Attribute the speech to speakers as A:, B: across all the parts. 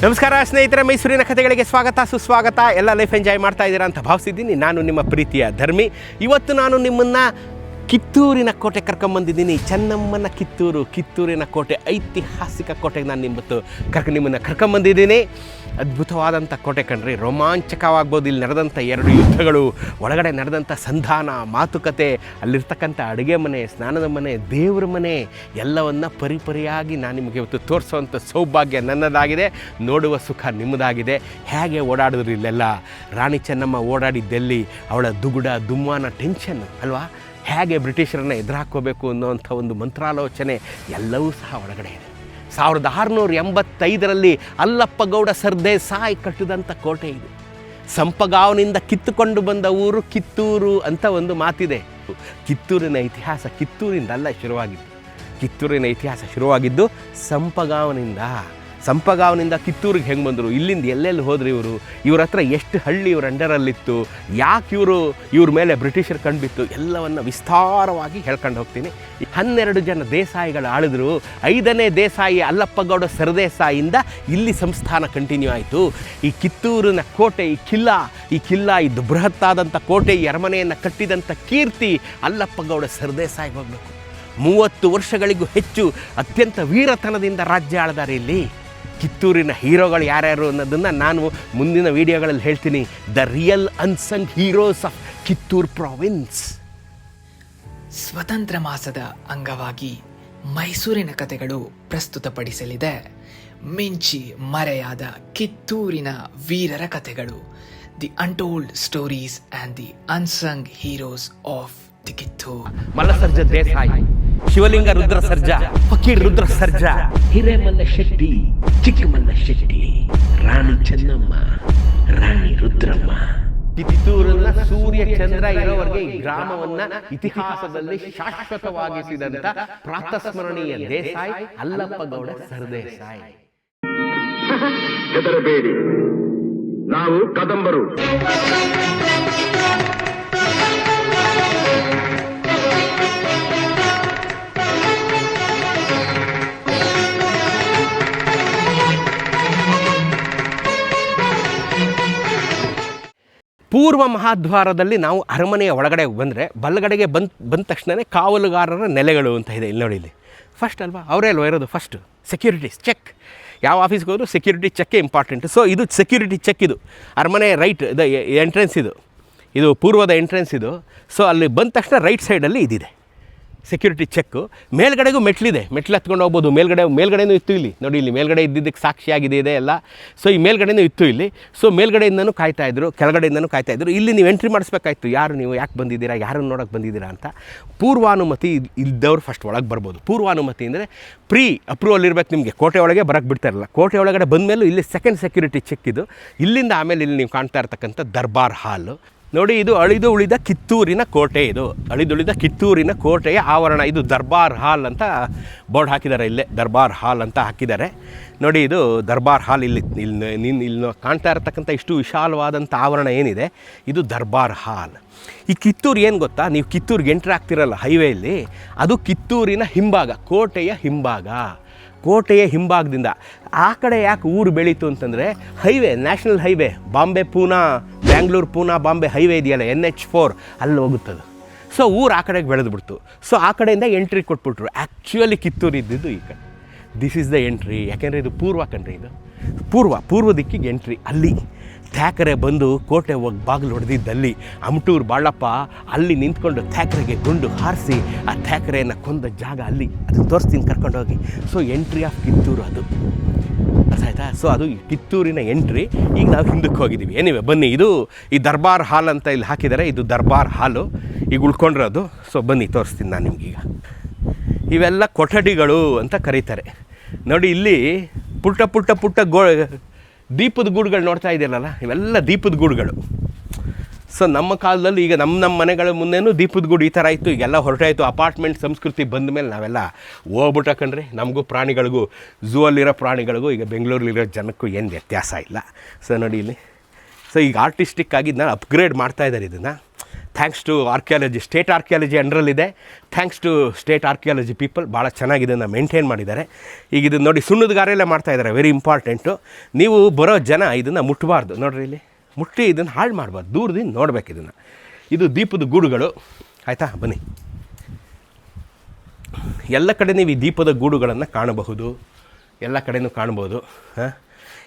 A: ನಮಸ್ಕಾರ ಸ್ನೇಹಿತರೆ, ಮೈಸೂರಿನ ಕಥೆಗಳಿಗೆ ಸ್ವಾಗತ ಸುಸ್ವಾಗತ. ಎಲ್ಲ ಲೈಫ್ ಎಂಜಾಯ್ ಮಾಡ್ತಾ ಇದ್ದೀರಾ ಅಂತ ಭಾವಿಸಿದ್ದೀನಿ. ನಾನು ನಿಮ್ಮ ಪ್ರೀತಿಯ ಧರ್ಮಿ. ಇವತ್ತು ನಾನು ನಿಮ್ಮನ್ನು ಕಿತ್ತೂರಿನ ಕೋಟೆ ಕರ್ಕೊಂಬಂದಿದ್ದೀನಿ. ಚೆನ್ನಮ್ಮನ ಕಿತ್ತೂರಿನ ಕೋಟೆ, ಐತಿಹಾಸಿಕ ಕೋಟೆಗೆ ನಾನು ನಿಮ್ಮನ್ನು ಕರ್ಕೊಂಬಂದಿದ್ದೀನಿ. ಅದ್ಭುತವಾದಂಥ ಕೋಟೆ ಕಣ್ರಿ, ರೋಮಾಂಚಕವಾಗ್ಬೋದು. ಇಲ್ಲಿ ನಡೆದಂಥ 2 ಯುದ್ಧಗಳು, ಒಳಗಡೆ ನಡೆದಂಥ ಸಂಧಾನ, ಮಾತುಕತೆ, ಅಲ್ಲಿರ್ತಕ್ಕಂಥ ಅಡುಗೆ ಮನೆ, ಸ್ನಾನದ ಮನೆ, ದೇವ್ರ ಮನೆ ಎಲ್ಲವನ್ನು ಪರಿಪರಿಯಾಗಿ ನಾನು ನಿಮಗೆ ಇವತ್ತು ತೋರಿಸೋವಂಥ ಸೌಭಾಗ್ಯ ನನ್ನದಾಗಿದೆ. ನೋಡುವ ಸುಖ ನಿಮ್ಮದಾಗಿದೆ. ಹೇಗೆ ಓಡಾಡಿದ್ರು ಇಲ್ಲೆಲ್ಲ, ರಾಣಿ ಚೆನ್ನಮ್ಮ ಓಡಾಡಿದ್ದೆಲ್ಲಿ, ಅವಳ ದುಗುಡ ದುಮ್ಮಾನ ಟೆನ್ಷನ್ ಅಲ್ವಾ, ಹೇಗೆ ಬ್ರಿಟಿಷರನ್ನ ಎದುರಾಕೋಬೇಕು ಅನ್ನೋವಂಥ ಒಂದು ಮಂತ್ರಾಲೋಚನೆ ಎಲ್ಲವೂ ಸಹ ಒಳಗಡೆ ಇದೆ. 1685ರಲ್ಲಿ ಅಲ್ಲಪ್ಪಗೌಡ ಸರ್ದೇಸಾಯಿ ಕಟ್ಟಿದಂಥ ಕೋಟೆ ಇದು. ಸಂಪಗಾವನಿಂದ ಕಿತ್ತುಕೊಂಡು ಬಂದ ಊರು ಕಿತ್ತೂರು ಅಂತ ಒಂದು ಮಾತಿದೆ. ಕಿತ್ತೂರಿನ ಇತಿಹಾಸ ಕಿತ್ತೂರಿಂದಲ್ಲ ಶುರುವಾಗಿದ್ದು. ಕಿತ್ತೂರಿನ ಇತಿಹಾಸ ಶುರುವಾಗಿದ್ದು ಸಂಪಗಾವನಿಂದ ಕಿತ್ತೂರಿಗೆ ಹೆಂಗೆ ಬಂದರು, ಇಲ್ಲಿಂದ ಎಲ್ಲೆಲ್ಲಿ ಹೋದ್ರು ಇವ್ರ ಹತ್ರ ಎಷ್ಟು ಹಳ್ಳಿ ಇವ್ರ ಅಂಡರಲ್ಲಿತ್ತು, ಯಾಕೆ ಇವ್ರ ಮೇಲೆ ಬ್ರಿಟಿಷರು ಕಂಡುಬಿತ್ತು, ಎಲ್ಲವನ್ನು ವಿಸ್ತಾರವಾಗಿ ಹೇಳ್ಕೊಂಡು ಹೋಗ್ತೀನಿ. 12 ಜನ ದೇಸಾಯಿಗಳು ಆಳಿದ್ರು. 5ನೇ ದೇಸಾಯಿ ಅಲ್ಲಪ್ಪಗೌಡ ಸರ್ದೇಸಾಯಿಯಿಂದ ಇಲ್ಲಿ ಸಂಸ್ಥಾನ ಕಂಟಿನ್ಯೂ ಆಯಿತು. ಈ ಕಿತ್ತೂರಿನ ಕೋಟೆ, ಈ ಕಿಲ್ಲಾ ಇದು ಬೃಹತ್ತಾದಂಥ ಕೋಟೆ, ಈ ಅರಮನೆಯನ್ನು ಕಟ್ಟಿದಂಥ ಕೀರ್ತಿ ಅಲ್ಲಪ್ಪಗೌಡ ಸರ್ದೇಸಾಯಿಗೆ ಹೋಗಬೇಕು. 30 ವರ್ಷಗಳಿಗೂ ಹೆಚ್ಚು ಅತ್ಯಂತ ವೀರತನದಿಂದ ರಾಜ್ಯ ಆಳಿದಾರೆ ಇಲ್ಲಿ. ಕಿತ್ತೂರಿನ ಹೀರೋಗಳು ಯಾರ್ಯಾರು ಅನ್ನೋದನ್ನು ನಾನು ಮುಂದಿನ ವಿಡಿಯೋಗಳಲ್ಲಿ ಹೇಳ್ತೀನಿ. The real unsung heroes of Kittur province.
B: ಸ್ವತಂತ್ರ ಮಾಸದ ಅಂಗವಾಗಿ ಮೈಸೂರಿನ ಕಥೆಗಳು ಪ್ರಸ್ತುತಪಡಿಸಲಿದೆ ಮಿಂಚಿ ಮರೆಯಾದ ಕಿತ್ತೂರಿನ ವೀರರ ಕಥೆಗಳು, the untold stories and the unsung heroes of the Kittur.
A: Mallasarja Desai, Shivalinga Rudra Sarja, Fakir Rudra Sarja, Hiremalla Shetty, Chikkamalla Shetty, Rani Chennamma, Rani Rudramma. ಕಿತ್ತೂರನ್ನ ಸೂರ್ಯ ಚಂದ್ರ ಇರೋವರೆಗೆ ಈ ಗ್ರಾಮವನ್ನ ಇತಿಹಾಸದಲ್ಲಿ ಶಾಶ್ವತವಾಗಿಸಿದಂತ ಪ್ರಾತಸ್ಮರಣೀಯ ದೇಸಾಯಿ ಅಲ್ಲಪ್ಪಗೌಡ ಸರ್ದೇಸಾಯಿ.
C: ಹೆದರಬೇಡಿ, ನಾವು ಕದಂಬರು.
A: ಪೂರ್ವ ಮಹಾದ್ವಾರದಲ್ಲಿ ನಾವು ಅರಮನೆಯ ಒಳಗಡೆ ಬಂದರೆ ಬಲಗಡೆಗೆ ಬಂದ ತಕ್ಷಣವೇ ಕಾವಲುಗಾರರ ನೆಲೆಗಳು ಅಂತ ಇದೆ. ಇಲ್ಲಿ ನೋಡಿ, ಇಲ್ಲಿ ಫಸ್ಟ್ ಅಲ್ವಾ, ಅವರೇ ಅಲ್ವಾ ಇರೋದು ಫಸ್ಟ್ ಸೆಕ್ಯೂರಿಟೀಸ್ ಚೆಕ್. ಯಾವ ಆಫೀಸ್ಗೆ ಹೋದರೂ ಸೆಕ್ಯೂರಿಟಿ ಚೆಕ್ಕೇ ಇಂಪಾರ್ಟೆಂಟ್. ಸೊ ಇದು ಸೆಕ್ಯೂರಿಟಿ ಚೆಕ್. ಇದು ಅರಮನೆ ರೈಟ್ ಎಂಟ್ರೆನ್ಸ್, ಇದು ಪೂರ್ವದ ಎಂಟ್ರೆನ್ಸ್ ಇದು. ಸೊ ಅಲ್ಲಿ ಬಂದ ತಕ್ಷಣ ರೈಟ್ ಸೈಡಲ್ಲಿ ಇದಿದೆ ಸೆಕ್ಯೂರಿಟಿ ಚೆಕ್ಕು. ಮೇಲ್ಗಡೆಗೂ ಮೆಟ್ಲಿದೆ, ಮೆಟ್ಲು ಹತ್ಕೊಂಡು ಹೋಗ್ಬೋದು. ಮೇಲ್ಗಡೆನೂ ಇತ್ತು ಇಲ್ಲಿ ನೋಡಿ, ಇಲ್ಲಿ ಮೇಲ್ಗಡೆ ಇದ್ದಿದ್ದಕ್ಕೆ ಸಾಕ್ಷಿಯಾಗಿದೆ ಇದೆ ಎಲ್ಲ. ಸೊ ಈ ಮೇಲ್ಗಡೆನೂ ಇತ್ತು ಇಲ್ಲಿ. ಸೊ ಮೇಲ್ಗಡೆಯಿಂದನೂ ಕಾಯ್ತಾಯಿದ್ರು, ಕೆಳಗಡೆಯಿಂದನೂ ಕಾಯ್ತಾಯಿದ್ರು. ಇಲ್ಲಿ ನೀವು ಎಂಟ್ರಿ ಮಾಡಿಸ್ಬೇಕಾಯ್ತು, ನೀವು ಯಾಕೆ ಬಂದಿದ್ದೀರಾ, ಯಾರನ್ನು ನೋಡೋಕೆ ಬಂದಿದ್ದೀರಾ ಅಂತ. ಪೂರ್ವಾನುಮತಿ ಇದ್ದವ್ರು ಫಸ್ಟ್ ಒಳಗೆ ಬರ್ಬೋದು. ಪೂರ್ವಾನುಮತಿ ಅಂದರೆ ಪ್ರೀ ಅಪ್ರೂವಲ್ ಇರಬೇಕು ನಿಮಗೆ. ಕೋಟೆ ಒಳಗೆ ಬರೋಕ್ಕೆ ಬಿಡ್ತಾಯಿರಲ್ಲ. ಕೋಟೆ ಒಳಗಡೆ ಬಂದಮೇಲೂ ಇಲ್ಲಿ ಸೆಕೆಂಡ್ ಸೆಕ್ಯೂರಿಟಿ ಚೆಕ್ ಇದು. ಇಲ್ಲಿಂದ ಆಮೇಲೆ ಇಲ್ಲಿ ನೀವು ಕಾಣ್ತಾ ಇರ್ತಕ್ಕಂಥ ದರ್ಬಾರ್ ಹಾಲು ನೋಡಿ, ಇದು ಅಳಿದು ಉಳಿದ ಕಿತ್ತೂರಿನ ಕೋಟೆ. ಇದು ಅಳಿದುಳಿದ ಕಿತ್ತೂರಿನ ಕೋಟೆಯ ಆವರಣ. ಇದು ದರ್ಬಾರ್ ಹಾಲ್ ಅಂತ ಬೋರ್ಡ್ ಹಾಕಿದ್ದಾರೆ. ಇಲ್ಲೇ ದರ್ಬಾರ್ ಹಾಲ್ ಅಂತ ಹಾಕಿದ್ದಾರೆ ನೋಡಿ. ಇದು ದರ್ಬಾರ್ ಹಾಲ್. ಇಲ್ಲಿ ಕಾಣ್ತಾ ಇರತಕ್ಕಂಥ ಇಷ್ಟು ವಿಶಾಲವಾದಂಥ ಆವರಣ ಏನಿದೆ, ಇದು ದರ್ಬಾರ್ ಹಾಲ್. ಈ ಕಿತ್ತೂರು ಏನು ಗೊತ್ತಾ, ನೀವು ಕಿತ್ತೂರಿಗೆ ಎಂಟ್ರಿ ಆಗ್ತಿರಲ್ಲ ಹೈವೇಯಲ್ಲಿ, ಅದು ಕಿತ್ತೂರಿನ ಹಿಂಭಾಗ, ಕೋಟೆಯ ಹಿಂಭಾಗದಿಂದ ಆ ಕಡೆ ಯಾಕೆ ಊರು ಬೆಳೀತು ಅಂತಂದರೆ, highway, national highway, Bangalore Poona Bombay highway ಇದೆಯಲ್ಲ, NH4, ಅಲ್ಲಿ ಹೋಗುತ್ತದು. ಸೊ ಊರು ಆ ಕಡೆಗೆ ಬೆಳೆದ್ಬಿಡ್ತು. ಸೊ ಆ ಕಡೆಯಿಂದ ಎಂಟ್ರಿ ಕೊಟ್ಬಿಟ್ರು. ಆ್ಯಕ್ಚುಲಿ ಕಿತ್ತೂರು ಇದ್ದಿದ್ದು ಈ ಕಡೆ. This is the entry. ಯಾಕೆಂದರೆ ಇದು ಪೂರ್ವ ಕಣ್ರಿ, ಇದು ಪೂರ್ವ ದಿಕ್ಕಿಗೆ ಎಂಟ್ರಿ. ಅಲ್ಲಿ ಥ್ಯಾಕರೆ ಬಂದು ಕೋಟೆ ಹೋಗಿ ಬಾಗಿಲು ಹೊಡೆದಿದ್ದಲ್ಲಿ ಅಮಟೂರು ಬಾಳಪ್ಪ ಅಲ್ಲಿ ನಿಂತ್ಕೊಂಡು ಥ್ಯಾಕರೆಗೆ ಗುಂಡು ಹಾರಿಸಿ ಆ ಥ್ಯಾಕರೆಯನ್ನು ಕೊಂದ ಜಾಗ ಅಲ್ಲಿ. ಅದನ್ನು ತೋರಿಸ್ತೀನಿ ಕರ್ಕೊಂಡೋಗಿ. ಸೊ ಎಂಟ್ರಿ ಆಫ್ ಕಿತ್ತೂರು ಅದು, ಅರ್ಥ ಆಯ್ತಾ? ಸೊ ಅದು ಕಿತ್ತೂರಿನ ಎಂಟ್ರಿ. ಈಗ ನಾವು ಹಿಂದಕ್ಕೆ ಹೋಗಿದ್ದೀವಿ. ಏನಿವೆ ಬನ್ನಿ, ಇದು ಈ ದರ್ಬಾರ್ ಹಾಲ್ ಅಂತ ಇಲ್ಲಿ ಹಾಕಿದ್ದಾರೆ. ಇದು ದರ್ಬಾರ್ ಹಾಲು ಈಗ ಉಳ್ಕೊಂಡಿರೋದು. ಸೊ ಬನ್ನಿ ತೋರಿಸ್ತೀನಿ ನಾನು ನಿಮಗೀಗ. ಇವೆಲ್ಲ ಕೊಠಡಿಗಳು ಅಂತ ಕರೀತಾರೆ ನೋಡಿ. ಇಲ್ಲಿ ಪುಟ್ಟ ದೀಪದ ಗೂಡುಗಳು ನೋಡ್ತಾ ಇದ್ದೀರಲ್ಲ, ಇವೆಲ್ಲ ದೀಪದ ಗೂಡುಗಳು. ಸೊ ನಮ್ಮ ಕಾಲದಲ್ಲಿ ಈಗ ನಮ್ಮ ಮನೆಗಳ ಮುಂದೆನೂ ದೀಪದ ಗೂಡು ಈ ಥರ ಇತ್ತು. ಈಗೆಲ್ಲ ಹೊರಟಾಯಿತು. ಅಪಾರ್ಟ್ಮೆಂಟ್ ಸಂಸ್ಕೃತಿ ಬಂದ ಮೇಲೆ ನಾವೆಲ್ಲ ಹೋಗ್ಬಿಟ್ಟಕಂಡ್ರೆ ನಮಗೂ ಪ್ರಾಣಿಗಳಿಗೂ, ಝೂ ಅಲ್ಲಿರೋ ಪ್ರಾಣಿಗಳಿಗೂ ಈಗ ಬೆಂಗಳೂರಲ್ಲಿರೋ ಜನಕ್ಕೂ ಏನು ವ್ಯತ್ಯಾಸ ಇಲ್ಲ. ಸೊ ನೋಡಿ ಇಲ್ಲಿ. ಸೊ ಈಗ ಆರ್ಟಿಸ್ಟಿಕ್ಕಾಗಿ ನಾನು ಅಪ್ಗ್ರೇಡ್ ಮಾಡ್ತಾಯಿದ್ದಾರೆ ಇದನ್ನು. Thanks to archaeology, state archaeology ಅಂಡರಲ್ಲಿದೆ. Thanks to state archaeology people, ಭಾಳ ಚೆನ್ನಾಗಿ ಇದನ್ನು ಮೇಂಟೈನ್ ಮಾಡಿದ್ದಾರೆ. ಈಗ ಇದನ್ನು ನೋಡಿ ಸುಣ್ಣದ ಗಾರೆಯಲ್ಲೇ ಮಾಡ್ತಾಯಿದ್ದಾರೆ, ವೆರಿ ಇಂಪಾರ್ಟೆಂಟು. ನೀವು ಬರೋ ಜನ ಇದನ್ನು ಮುಟ್ಟಬಾರ್ದು, ನೋಡ್ರಿ ಇಲ್ಲಿ ಮುಟ್ಟಿ ಇದನ್ನು ಹಾಳು ಮಾಡಬಾರ್ದು, ದೂರದಿಂದ ನೋಡ್ಬೇಕು ಇದನ್ನು. ಇದು ದೀಪದ ಗೂಡುಗಳು, ಆಯಿತಾ? ಬನ್ನಿ, ಎಲ್ಲ ಕಡೆ ನೀವು ಈ ದೀಪದ ಗೂಡುಗಳನ್ನು ಕಾಣಬಹುದು, ಎಲ್ಲ ಕಡೆಯೂ ಕಾಣ್ಬೋದು.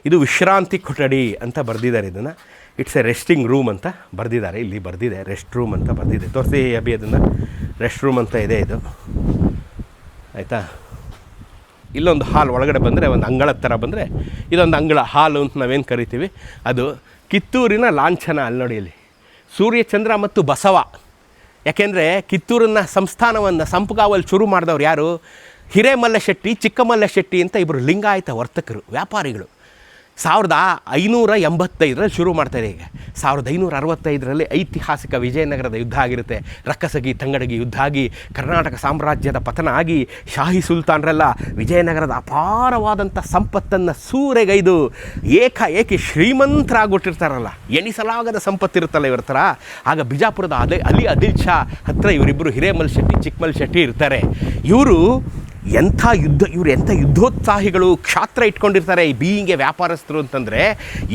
A: ಇದು ವಿಶ್ರಾಂತಿ ಕೊಠಡಿ ಅಂತ ಬರೆದಿದ್ದಾರೆ ಇದನ್ನು. ಇಟ್ಸ್ ಎ ರೆಸ್ಟಿಂಗ್ ರೂಮ್ ಅಂತ ಬರೆದಿದ್ದಾರೆ, ಇಲ್ಲಿ ಬರೆದಿದೆ ರೆಸ್ಟ್ ರೂಮ್ ಅಂತ ಬರೆದಿದೆ. ತೋರಿಸಿ ಅಭಿ ಅದನ್ನು, ರೆಸ್ಟ್ ರೂಮ್ ಅಂತ ಇದೆ ಇದು, ಆಯಿತಾ? ಇಲ್ಲೊಂದು ಹಾಲ್ ಒಳಗಡೆ ಬಂದರೆ ಒಂದು ಅಂಗಳದ ಥರ ಬಂದರೆ ಇದೊಂದು ಅಂಗಳ, ಹಾಲು ಅಂತ ನಾವೇನು ಕರಿತೀವಿ ಅದು. ಕಿತ್ತೂರಿನ ಲಾಂಛನ ಅಲ್ಲಿ ನೋಡಿ, ಇಲ್ಲಿ ಸೂರ್ಯಚಂದ್ರ ಮತ್ತು ಬಸವ. ಯಾಕೆಂದರೆ ಕಿತ್ತೂರನ್ನ ಸಂಸ್ಥಾನವನ್ನು ಸಂಪಗಾವಲ್ಲಿ ಶುರು ಮಾಡಿದವ್ರು ಯಾರು? ಹಿರೇಮಲ್ಲ ಶೆಟ್ಟಿ, ಚಿಕ್ಕಮಲ್ಲ ಶೆಟ್ಟಿ ಅಂತ ಇಬ್ಬರು ಲಿಂಗಾಯತ ವರ್ತಕರು, ವ್ಯಾಪಾರಿಗಳು. 1585ರಲ್ಲಿ ಶುರು ಮಾಡ್ತಾರೆ. ಈಗ 1565ರಲ್ಲಿ ಐತಿಹಾಸಿಕ ವಿಜಯನಗರದ ಯುದ್ಧ ಆಗಿರುತ್ತೆ. ರಕ್ಕಸಗಿ ತಂಗಡಗಿ ಯುದ್ಧ ಆಗಿ ಕರ್ನಾಟಕ ಸಾಮ್ರಾಜ್ಯದ ಪತನ ಆಗಿ ಶಾಹಿ ಸುಲ್ತಾನರೆಲ್ಲ ವಿಜಯನಗರದ ಅಪಾರವಾದಂಥ ಸಂಪತ್ತನ್ನು ಸೂರೆಗೈದು ಏಕಾಏಕಿ ಶ್ರೀಮಂತರಾಗ್ಬಿಟ್ಟಿರ್ತಾರಲ್ಲ, ಎಣಿಸಲಾಗದ ಸಂಪತ್ತಿರುತ್ತಲ್ಲ ಇವ್ರ ಥರ. ಆಗ ಬಿಜಾಪುರದ ಅಲಿ ಆದಿಲ್ ಶಾ ಹತ್ರ ಇವರಿಬ್ಬರು ಹಿರೇಮಲ್ ಶೆಟ್ಟಿ, ಚಿಕ್ಕಮಲ್ ಶೆಟ್ಟಿ ಇರ್ತಾರೆ. ಇವರು ಎಂಥ ಯುದ್ಧೋತ್ಸಾಹಿಗಳು, ಕ್ಷಾತ್ರ ಇಟ್ಕೊಂಡಿರ್ತಾರೆ ಈ ಬೀಯಿಂಗೆ ವ್ಯಾಪಾರಸ್ಥರು ಅಂತಂದರೆ.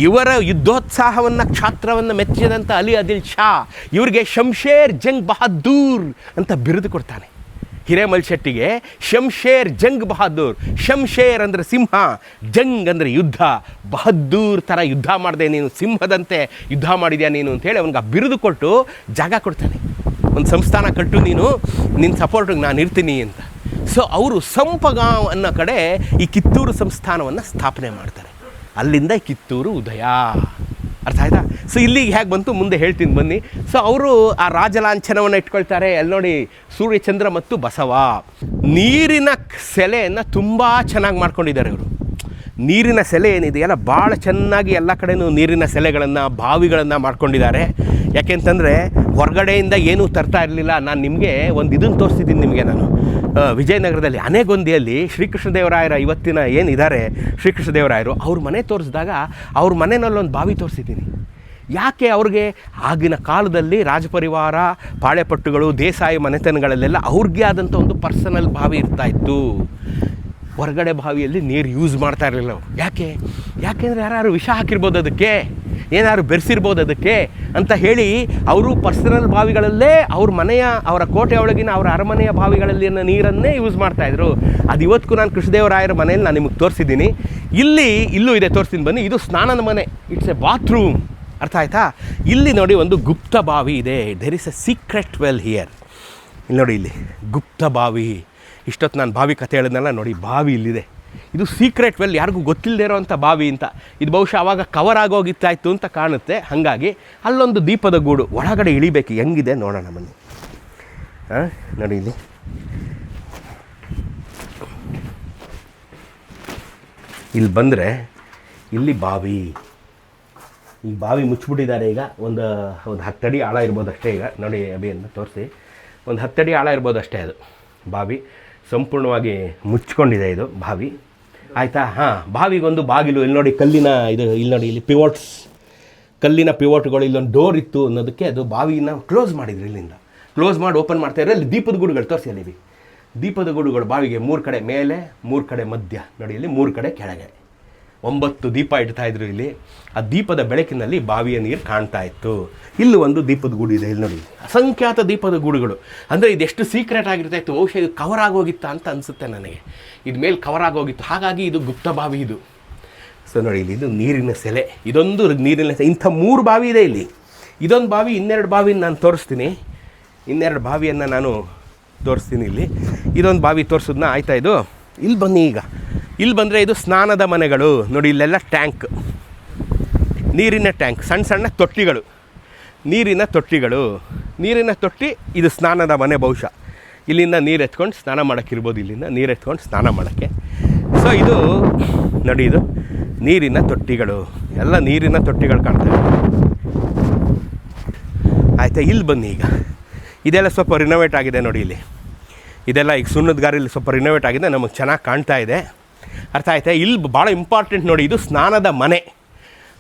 A: ಇವರ ಯುದ್ಧೋತ್ಸಾಹವನ್ನು, ಕ್ಷಾತ್ರವನ್ನು ಮೆಚ್ಚಿದಂಥ ಅಲಿ ಆದಿಲ್ ಶಾ ಇವರಿಗೆ ಶಂಷೇರ್ ಜಂಗ್ ಬಹದ್ದೂರ್ ಅಂತ ಬಿರುದು ಕೊಡ್ತಾನೆ. ಹಿರೇಮಲ್ ಶೆಟ್ಟಿಗೆ ಶಂಷೇರ್ ಜಂಗ್ ಬಹದ್ದೂರ್. ಶಂಷೇರ್ ಅಂದರೆ ಸಿಂಹ, ಜಂಗ್ ಅಂದರೆ ಯುದ್ಧ, ಬಹದ್ದೂರ್ ಥರ ಯುದ್ಧ ಮಾಡಿದೆ ನೀನು, ಸಿಂಹದಂತೆ ಯುದ್ಧ ಮಾಡಿದ್ಯಾ ನೀನು ಅಂತೇಳಿ ಅವನಿಗೆ ಆ ಬಿರುದು ಕೊಟ್ಟು ಜಾಗ ಕೊಡ್ತಾನೆ. ಒಂದು ಸಂಸ್ಥಾನ ಕಟ್ಟು ನೀನು, ನಿನ್ನ ಸಪೋರ್ಟಿಗೆ ನಾನು ಇರ್ತೀನಿ ಅಂತ. ಸೊ ಅವರು ಸಂಪಗಾಂವ್ ಅನ್ನೋ ಕಡೆ ಈ ಕಿತ್ತೂರು ಸಂಸ್ಥಾನವನ್ನು ಸ್ಥಾಪನೆ ಮಾಡ್ತಾರೆ. ಅಲ್ಲಿಂದ ಕಿತ್ತೂರು ಉದಯ. ಅರ್ಥ ಆಯ್ತಾ? ಸೊ ಇಲ್ಲಿಗೆ ಹೇಗೆ ಬಂತು ಮುಂದೆ ಹೇಳ್ತೀನಿ ಬನ್ನಿ. ಸೊ ಅವರು ಆ ರಾಜಲಾಂಛನವನ್ನು ಇಟ್ಕೊಳ್ತಾರೆ. ಅಲ್ಲಿ ನೋಡಿ ಸೂರ್ಯಚಂದ್ರ ಮತ್ತು ಬಸವ. ನೀರಿನ ಸೆಲೆಯನ್ನು ತುಂಬ ಚೆನ್ನಾಗಿ ಮಾಡ್ಕೊಂಡಿದ್ದಾರೆ ಇವರು. ನೀರಿನ ಸೆಲೆ ಏನಿದೆಯಲ್ಲ ಭಾಳ ಚೆನ್ನಾಗಿ ಎಲ್ಲ ಕಡೆಯೂ ನೀರಿನ ಸೆಲೆಗಳನ್ನು, ಬಾವಿಗಳನ್ನು ಮಾಡ್ಕೊಂಡಿದ್ದಾರೆ. ಯಾಕೆಂತಂದರೆ ಹೊರಗಡೆಯಿಂದ ಏನೂ ತರ್ತಾ ಇರಲಿಲ್ಲ. ನಾನು ನಿಮಗೆ ಒಂದು ಇದನ್ನು ತೋರಿಸ್ತಿದ್ದೀನಿ ನಿಮಗೆ. ನಾನು ವಿಜಯನಗರದಲ್ಲಿ ಅನೆಗೊಂದಿಯಲ್ಲಿ ಶ್ರೀಕೃಷ್ಣದೇವರಾಯರ ಇವತ್ತಿನ ಏನಿದ್ದಾರೆ ಶ್ರೀಕೃಷ್ಣದೇವರಾಯರು ಅವ್ರ ಮನೆ ತೋರಿಸಿದಾಗ ಅವ್ರ ಮನೆಯಲ್ಲೊಂದು ಬಾವಿ ತೋರಿಸಿದ್ದೀನಿ. ಯಾಕೆ? ಅವ್ರಿಗೆ ಆಗಿನ ಕಾಲದಲ್ಲಿ ರಾಜಪರಿವಾರ, ಪಾಳೆಪಟ್ಟುಗಳು, ದೇಸಾಯಿ ಮನೆತನಗಳಲ್ಲೆಲ್ಲ ಅವ್ರಿಗೆ ಆದಂಥ ಒಂದು ಪರ್ಸನಲ್ ಬಾವಿ ಇರ್ತಾಯಿತ್ತು. ಹೊರಗಡೆ ಬಾವಿಯಲ್ಲಿ ನೀರು ಯೂಸ್ ಮಾಡ್ತಾ ಇರಲಿಲ್ಲ ಅವರು. ಯಾಕೆಂದರೆ ಯಾರು ವಿಷ ಹಾಕಿರ್ಬೋದು, ಅದಕ್ಕೆ ಏನಾದ್ರು ಬೆರೆಸಿರ್ಬೋದು ಅದಕ್ಕೆ ಅಂತ ಹೇಳಿ ಅವರು ಪರ್ಸನಲ್ ಬಾವಿಗಳಲ್ಲೇ ಅವರ ಕೋಟೆ ಒಳಗಿನ ಅವರ ಅರಮನೆಯ ಬಾವಿಗಳಲ್ಲಿನ ನೀರನ್ನೇ ಯೂಸ್ ಮಾಡ್ತಾಯಿದ್ರು. ಅದು ಇವತ್ತಿಗೂ ನಾನು ಕೃಷ್ಣದೇವರಾಯರ ಮನೆಯಲ್ಲಿ ನಾನು ನಿಮಗೆ ತೋರಿಸಿದ್ದೀನಿ. ಇಲ್ಲೂ ಇದೆ, ತೋರಿಸ್ತೀನಿ ಬನ್ನಿ. ಇದು ಸ್ನಾನದ ಮನೆ, ಇಟ್ಸ್ ಎ ಬಾತ್ರೂಮ್. ಅರ್ಥ ಆಯ್ತಾ? ಇಲ್ಲಿ ನೋಡಿ ಒಂದು ಗುಪ್ತ ಬಾವಿ ಇದೆ. There is a secret well here. ಇಲ್ಲಿ ನೋಡಿ, ಇಲ್ಲಿ ಗುಪ್ತ ಬಾವಿ. ಇಷ್ಟೊತ್ತು ನಾನು ಬಾವಿ ಕಥೆ ಹೇಳಿದ್ನಲ್ಲ, ನೋಡಿ ಬಾವಿ ಇಲ್ಲಿದೆ. ಇದು ಸೀಕ್ರೆಟ್ ವೆಲ್, ಯಾರಿಗೂ ಗೊತ್ತಿಲ್ಲದೆ ಇರೋ ಅಂಥ ಬಾವಿ ಅಂತ. ಇದು ಬಹುಶಃ ಆವಾಗ ಕವರ್ ಆಗೋಗಿತ್ತಾಯಿತು ಅಂತ ಕಾಣುತ್ತೆ. ಹಾಗಾಗಿ ಅಲ್ಲೊಂದು ದೀಪದ ಗೂಡು, ಒಳಗಡೆ ಇಳಿಬೇಕು, ಹೆಂಗಿದೆ ನೋಡೋಣ ಬನ್ನಿ. ನೋಡಿ ಇಲ್ಲಿ ಬಂದರೆ ಇಲ್ಲಿ ಬಾವಿ. ಈ ಬಾವಿ ಮುಚ್ಚಿಬಿಟ್ಟಿದ್ದಾರೆ. ಈಗ ಒಂದು 10 ಅಡಿ ಆಳ ಇರ್ಬೋದು ಅಷ್ಟೇ. ಈಗ ನೋಡಿ ಅಭಿಯನ್ನು ತೋರಿಸಿ, ಒಂದು 10 ಅಡಿ ಆಳ ಇರ್ಬೋದು ಅಷ್ಟೇ. ಅದು ಬಾವಿ ಸಂಪೂರ್ಣವಾಗಿ ಮುಚ್ಕೊಂಡಿದೆ ಇದು ಬಾವಿ. ಆಯಿತಾ? ಬಾವಿಗೊಂದು ಬಾಗಿಲು. ಇಲ್ಲಿ ನೋಡಿ ಕಲ್ಲಿನ ಇದು, ಇಲ್ಲಿ ನೋಡಿ ಇಲ್ಲಿ ಪಿವೋಟ್ಸ್, ಕಲ್ಲಿನ ಪಿವೋಟ್ಗಳು. ಇಲ್ಲೊಂದು ಡೋರ್ ಇತ್ತು ಅನ್ನೋದಕ್ಕೆ ಅದು ಬಾವಿನ ಕ್ಲೋಸ್ ಮಾಡಿದ್ರು. ಇಲ್ಲಿಂದ ಕ್ಲೋಸ್ ಮಾಡಿ ಓಪನ್ ಮಾಡ್ತಾಯಿದ್ರೆ ಅಲ್ಲಿ ದೀಪದ ಗೂಡುಗಳು ತೋರಿಸಿ. ಅಲ್ಲಿ ದೀಪದ ಗೂಡುಗಳು ಬಾವಿಗೆ 3 ಕಡೆ ಮೇಲೆ, 3 ಕಡೆ ಮಧ್ಯ, ನೋಡಿ ಇಲ್ಲಿ 3 ಕಡೆ ಕೆಳಗೆ 9 ದೀಪ ಇಡ್ತಾಯಿದ್ರು ಇಲ್ಲಿ. ಆ ದೀಪದ ಬೆಳಕಿನಲ್ಲಿ ಬಾವಿಯ ನೀರು ಕಾಣ್ತಾ ಇತ್ತು. ಇಲ್ಲೂ ಒಂದು ದೀಪದ ಗೂಡು ಇದೆ. ಇಲ್ಲಿ ನೋಡಿ ಅಸಂಖ್ಯಾತ ದೀಪದ ಗೂಡುಗಳು. ಅಂದರೆ ಇದೆಷ್ಟು ಸೀಕ್ರೆಟ್ ಆಗಿರ್ತಾ ಇತ್ತು. ಬಹುಶಃ ಇದು ಕವರ್ ಆಗೋಗಿತ್ತ ಅಂತ ಅನಿಸುತ್ತೆ ನನಗೆ. ಇದು ಮೇಲೆ ಕವರ್ ಆಗೋಗಿತ್ತು, ಹಾಗಾಗಿ ಇದು ಗುಪ್ತ ಬಾವಿ ಇದು. ಸೊ ನೋಡಿ ಇಲ್ಲಿ ಇದು ನೀರಿನ ಸೆಲೆ. ಇದೊಂದು ನೀರಿನ ಸೆಲೆ. ಇಂಥ 3 ಬಾವಿ ಇದೆ ಇಲ್ಲಿ. ಇದೊಂದು ಬಾವಿ, ಇನ್ನೆರಡು ಬಾವಿನ ನಾನು ತೋರಿಸ್ತೀನಿ. ಇನ್ನೆರಡು ಬಾವಿಯನ್ನು ನಾನು ತೋರಿಸ್ತೀನಿ. ಇಲ್ಲಿ ಇದೊಂದು ಬಾವಿ ತೋರಿಸೋದನ್ನ ಆಯ್ತಾ. ಇದು ಇಲ್ಲಿ ಬನ್ನಿ. ಈಗ ಇಲ್ಲಿ ಬಂದರೆ ಇದು ಸ್ನಾನದ ಮನೆಗಳು. ನೋಡಿ ಇಲ್ಲೆಲ್ಲ ಟ್ಯಾಂಕ್, ನೀರಿನ ಟ್ಯಾಂಕ್, ಸಣ್ಣ ಸಣ್ಣ ತೊಟ್ಟಿಗಳು, ನೀರಿನ ತೊಟ್ಟಿ. ಇದು ಸ್ನಾನದ ಮನೆ. ಬಹುಶಃ ಇಲ್ಲಿಂದ ನೀರು ಎತ್ಕೊಂಡು ಸ್ನಾನ ಮಾಡೋಕ್ಕಿರ್ಬೋದು. ಇಲ್ಲಿಂದ ನೀರು ಎತ್ಕೊಂಡು ಸ್ನಾನ ಮಾಡೋಕ್ಕೆ. ಸೊ ಇದು ನೋಡಿ, ಇದು ನೀರಿನ ತೊಟ್ಟಿಗಳು, ಎಲ್ಲ ನೀರಿನ ತೊಟ್ಟಿಗಳು ಕಾಣ್ತವೆ. ಆಯಿತಾ? ಇಲ್ಲಿ ಬನ್ನಿ. ಈಗ ಇದೆಲ್ಲ ಸ್ವಲ್ಪ ರಿನೋವೇಟ್ ಆಗಿದೆ ನೋಡಿ. ಇಲ್ಲಿ ಇದೆಲ್ಲ ಈಗ ಸುಣ್ಣದ ಗಾರಿಯಲ್ಲಿ ಸ್ವಲ್ಪ ರಿನೋವೇಟ್ ಆಗಿದೆ, ನಮಗೆ ಚೆನ್ನಾಗಿ ಕಾಣ್ತಾ ಇದೆ. ಅರ್ಥ ಆಯ್ತಾ? ಇಲ್ಲಿ ಭಾಳ ಇಂಪಾರ್ಟೆಂಟ್ ನೋಡಿ, ಇದು ಸ್ನಾನದ ಮನೆ,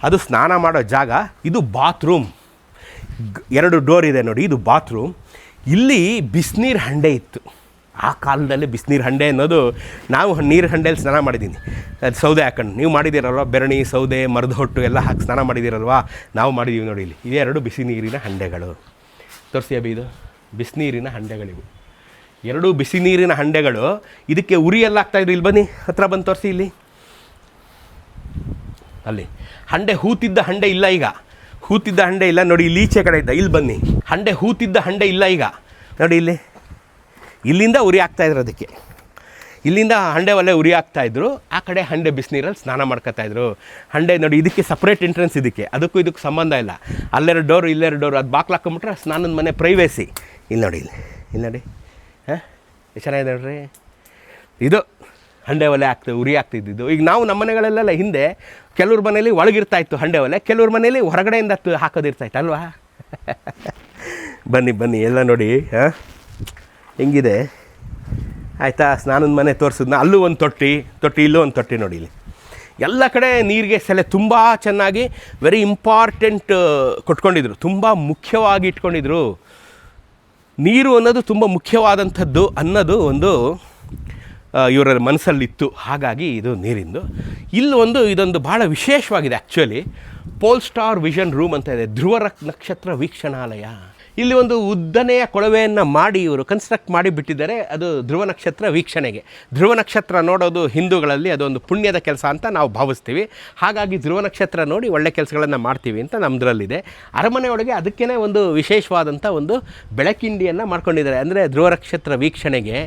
A: ಅದು ಸ್ನಾನ ಮಾಡೋ ಜಾಗ. ಇದು ಬಾತ್ರೂಮ್. 2 ಡೋರ್ ಇದೆ ನೋಡಿ, ಇದು ಬಾತ್ರೂಮ್. ಇಲ್ಲಿ ಬಿಸಿನೀರು ಹಂಡೆ ಇತ್ತು. ಆ ಕಾಲದಲ್ಲಿ ಬಿಸಿನೀರು ಹಂಡೆ ಅನ್ನೋದು, ನಾವು ನೀರು ಹಂಡೆಯಲ್ಲಿ ಸ್ನಾನ ಮಾಡಿದ್ದೀನಿ, ಅದು ಸೌದೆ ಹಾಕೊಂಡು. ನೀವು ಮಾಡಿದ್ದೀರಲ್ವ, ಬೆರಣಿ, ಸೌದೆ, ಮರದ ಹೊಟ್ಟು ಎಲ್ಲ ಹಾಕಿ ಸ್ನಾನ ಮಾಡಿದ್ದೀರಲ್ವ, ನಾವು ಮಾಡಿದ್ದೀವಿ ನೋಡಿ. ಇಲ್ಲಿ ಇದೇ 2 ಬಿಸಿ ನೀರಿನ ಹಂಡೆಗಳು. ತೋರಿಸಿ ಅಭಿ, ಇದು ಬಿಸಿನೀರಿನ ಹಂಡೆಗಳಿವು 2 ಬಿಸಿ ನೀರಿನ ಹಂಡೆಗಳು. ಇದಕ್ಕೆ ಉರಿ ಎಲ್ಲ ಹಾಕ್ತಾಯಿದ್ರು. ಇಲ್ಲಿ ಬನ್ನಿ, ಹತ್ರ ಬಂದು ತೋರಿಸಿ. ಇಲ್ಲಿ ಅಲ್ಲಿ ಹಂಡೆ ಹೂತಿದ್ದ ಹಂಡೆ ಇಲ್ಲ ಈಗ, ಹೂತಿದ್ದ ಹಂಡೆ ಇಲ್ಲ ನೋಡಿ. ಇಲ್ಲಿ ಈಚೆ ಕಡೆ ಇದ್ದ, ಇಲ್ಲಿ ಬನ್ನಿ, ಹಂಡೆ ಹೂತಿದ್ದ ಹಂಡೆ ಇಲ್ಲ ಈಗ ನೋಡಿ. ಇಲ್ಲಿಂದ ಉರಿ ಹಾಕ್ತಾಯಿದ್ರು ಅದಕ್ಕೆ, ಇಲ್ಲಿಂದ ಹಂಡೆ ಒಲೆ ಉರಿ ಹಾಕ್ತಾಯಿದ್ರು. ಆ ಕಡೆ ಹಂಡೆ ಬಿಸಿನೀರಲ್ಲಿ ಸ್ನಾನ ಮಾಡ್ಕೊತಾಯಿದ್ರು. ಹಂಡೆ ನೋಡಿ, ಇದಕ್ಕೆ ಸಪ್ರೇಟ್ ಎಂಟ್ರೆನ್ಸ್, ಅದಕ್ಕೂ ಇದಕ್ಕೆ ಸಂಬಂಧ ಇಲ್ಲ. ಅಲ್ಲೆರಡು ಡೋರು, ಇಲ್ಲೆರಡು ಡೋರು, ಅದು ಬಾಕ್ಲು ಹಾಕೊಂಬಿಟ್ರೆ ಸ್ನಾನದ ಮನೆ ಪ್ರೈವೇಸಿ. ಇಲ್ಲಿ ನೋಡಿ, ಇಲ್ಲಿ ನೋಡಿ, ಹಾಂ ಎಷ್ಟು ಚೆನ್ನಾಗಿದೆ ನೋಡ್ರಿ. ಇದು ಹಂಡೆ ಒಲೆ ಉರಿ ಆಗ್ತಿದ್ದು. ಈಗ ನಾವು ನಮ್ಮ ಮನೆಗಳಲ್ಲೆಲ್ಲ ಹಿಂದೆ ಕೆಲವ್ರ ಮನೇಲಿ ಒಳಗಿರ್ತಾಯಿತ್ತು ಹಂಡೆ ಒಲೆ, ಕೆಲವ್ರ ಮನೇಲಿ ಹೊರಗಡೆಯಿಂದ ಹಾಕೋದಿರ್ತಾಯಿತ್ತು ಅಲ್ವಾ. ಬನ್ನಿ ಎಲ್ಲ ನೋಡಿ, ಹಾಂ ಹೆಂಗಿದೆ ಆಯಿತಾ. ಸ್ನಾನದ ಮನೆ ತೋರಿಸಿದ್ನ, ಅಲ್ಲೂ ಒಂದು ತೊಟ್ಟಿ, ಇಲ್ಲೂ ಒಂದು ತೊಟ್ಟಿ ನೋಡಿ. ಇಲ್ಲಿ ಎಲ್ಲ ಕಡೆ ನೀರಿಗೆ ಸೆಲೆ ತುಂಬ ಚೆನ್ನಾಗಿ ವೆರಿ ಇಂಪಾರ್ಟೆಂಟ್ ಕೊಟ್ಕೊಂಡಿದ್ರು, ತುಂಬ ಮುಖ್ಯವಾಗಿ ಇಟ್ಕೊಂಡಿದ್ರು. ನೀರು ಅನ್ನೋದು ತುಂಬ ಮುಖ್ಯವಾದಂಥದ್ದು ಅನ್ನೋದು ಒಂದು ಇವರ ಮನಸ್ಸಲ್ಲಿತ್ತು. ಹಾಗಾಗಿ ಇದು ನೀರಿಂದು. ಇದೊಂದು ಭಾಳ ವಿಶೇಷವಾಗಿದೆ actually. Pole star vision room ಅಂತ ಇದೆ, ಧ್ರುವ ನಕ್ಷತ್ರ ವೀಕ್ಷಣಾಲಯ. ಇಲ್ಲಿ ಒಂದು ಉದ್ದನೆಯ ಕೊಳವೆಯನ್ನು ಮಾಡಿ ಇವರು ಕನ್ಸ್ಟ್ರಕ್ಟ್ ಮಾಡಿ ಬಿಟ್ಟಿದ್ದಾರೆ. ಅದು ಧ್ರುವ ನಕ್ಷತ್ರ ವೀಕ್ಷಣೆಗೆ. ಧ್ರುವ ನಕ್ಷತ್ರ ನೋಡೋದು ಹಿಂದೂಗಳಲ್ಲಿ ಅದೊಂದು ಪುಣ್ಯದ ಕೆಲಸ ಅಂತ ನಾವು ಭಾವಿಸ್ತೀವಿ. ಹಾಗಾಗಿ ಧ್ರುವ ನಕ್ಷತ್ರ ನೋಡಿ ಒಳ್ಳೆ ಕೆಲಸಗಳನ್ನು ಮಾಡ್ತೀವಿ ಅಂತ ನಮ್ಮದ್ರಲ್ಲಿದೆ. ಅರಮನೆ ಒಳಗೆ ಅದಕ್ಕೇ ಒಂದು ವಿಶೇಷವಾದಂಥ ಒಂದು ಬೆಳಕಿಂಡಿಯನ್ನು ಮಾಡ್ಕೊಂಡಿದ್ದಾರೆ. ಅಂದರೆ ಧ್ರುವ ನಕ್ಷತ್ರ ವೀಕ್ಷಣೆಗೆ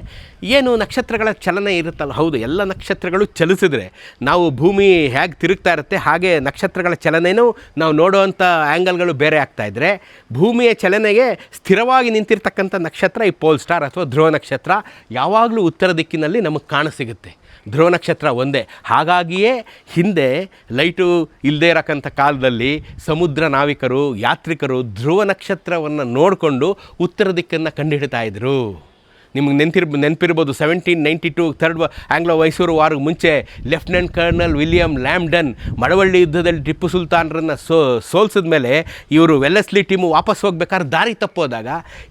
A: ಏನು ನಕ್ಷತ್ರಗಳ ಚಲನೆ ಇರುತ್ತಲ್ಲ, ಹೌದು, ಎಲ್ಲ ನಕ್ಷತ್ರಗಳು ಚಲಿಸಿದ್ರೆ ನಾವು ಭೂಮಿ ಹೇಗೆ ತಿರುಗ್ತಾ ಇರುತ್ತೆ ಹಾಗೆ ನಕ್ಷತ್ರಗಳ ಚಲನೆಯೂ ನಾವು ನೋಡುವಂಥ ಆ್ಯಂಗಲ್ಗಳು ಬೇರೆ ಆಗ್ತಾಯಿದ್ರೆ, ಭೂಮಿಯ ಚಲನೆಗೆ ಸ್ಥಿರವಾಗಿ ನಿಂತಿರ್ತಕ್ಕಂಥ ನಕ್ಷತ್ರ ಈ ಪೋಲ್ ಸ್ಟಾರ್ ಅಥವಾ ಧ್ರುವ ನಕ್ಷತ್ರ ಯಾವಾಗಲೂ ಉತ್ತರ ದಿಕ್ಕಿನಲ್ಲಿ ನಮಗೆ ಕಾಣಸಿಗುತ್ತೆ. ಧ್ರುವ ನಕ್ಷತ್ರ ಒಂದೇ. ಹಾಗಾಗಿಯೇ ಹಿಂದೆ ಲೈಟು ಇಲ್ಲದೇ ಇರಕ್ಕಂಥ ಕಾಲದಲ್ಲಿ ಸಮುದ್ರ ನಾವಿಕರು, ಯಾತ್ರಿಕರು ಧ್ರುವ ನಕ್ಷತ್ರವನ್ನು ನೋಡಿಕೊಂಡು ಉತ್ತರ ದಿಕ್ಕನ್ನು ಕಂಡುಹಿಡ್ತಾ ಇದ್ರು. ನಿಮಗೆ ನೆನಪಿರ್ಬೋದು 1792 ಥರ್ಡ್ ಆಂಗ್ಲೋ ಮೈಸೂರು ವಾರಕ್ಕೆ ಮುಂಚೆ ಲೆಫ್ಟಿನೆಂಟ್ ಕರ್ನಲ್ ವಿಲಿಯಂ ಲ್ಯಾಂಬ್ಡನ್ ಮಳವಳ್ಳಿ ಯುದ್ಧದಲ್ಲಿ ಟಿಪ್ಪು ಸುಲ್ತಾನ್ರನ್ನು ಸೋಲಿಸಿದ ಮೇಲೆ ಇವರು ವೆಲ್ಲೆಸ್ಲಿ ಟೀಮು ವಾಪಸ್ ಹೋಗ್ಬೇಕಾದ್ರೆ ದಾರಿ ತಪ್ಪೋದಾಗ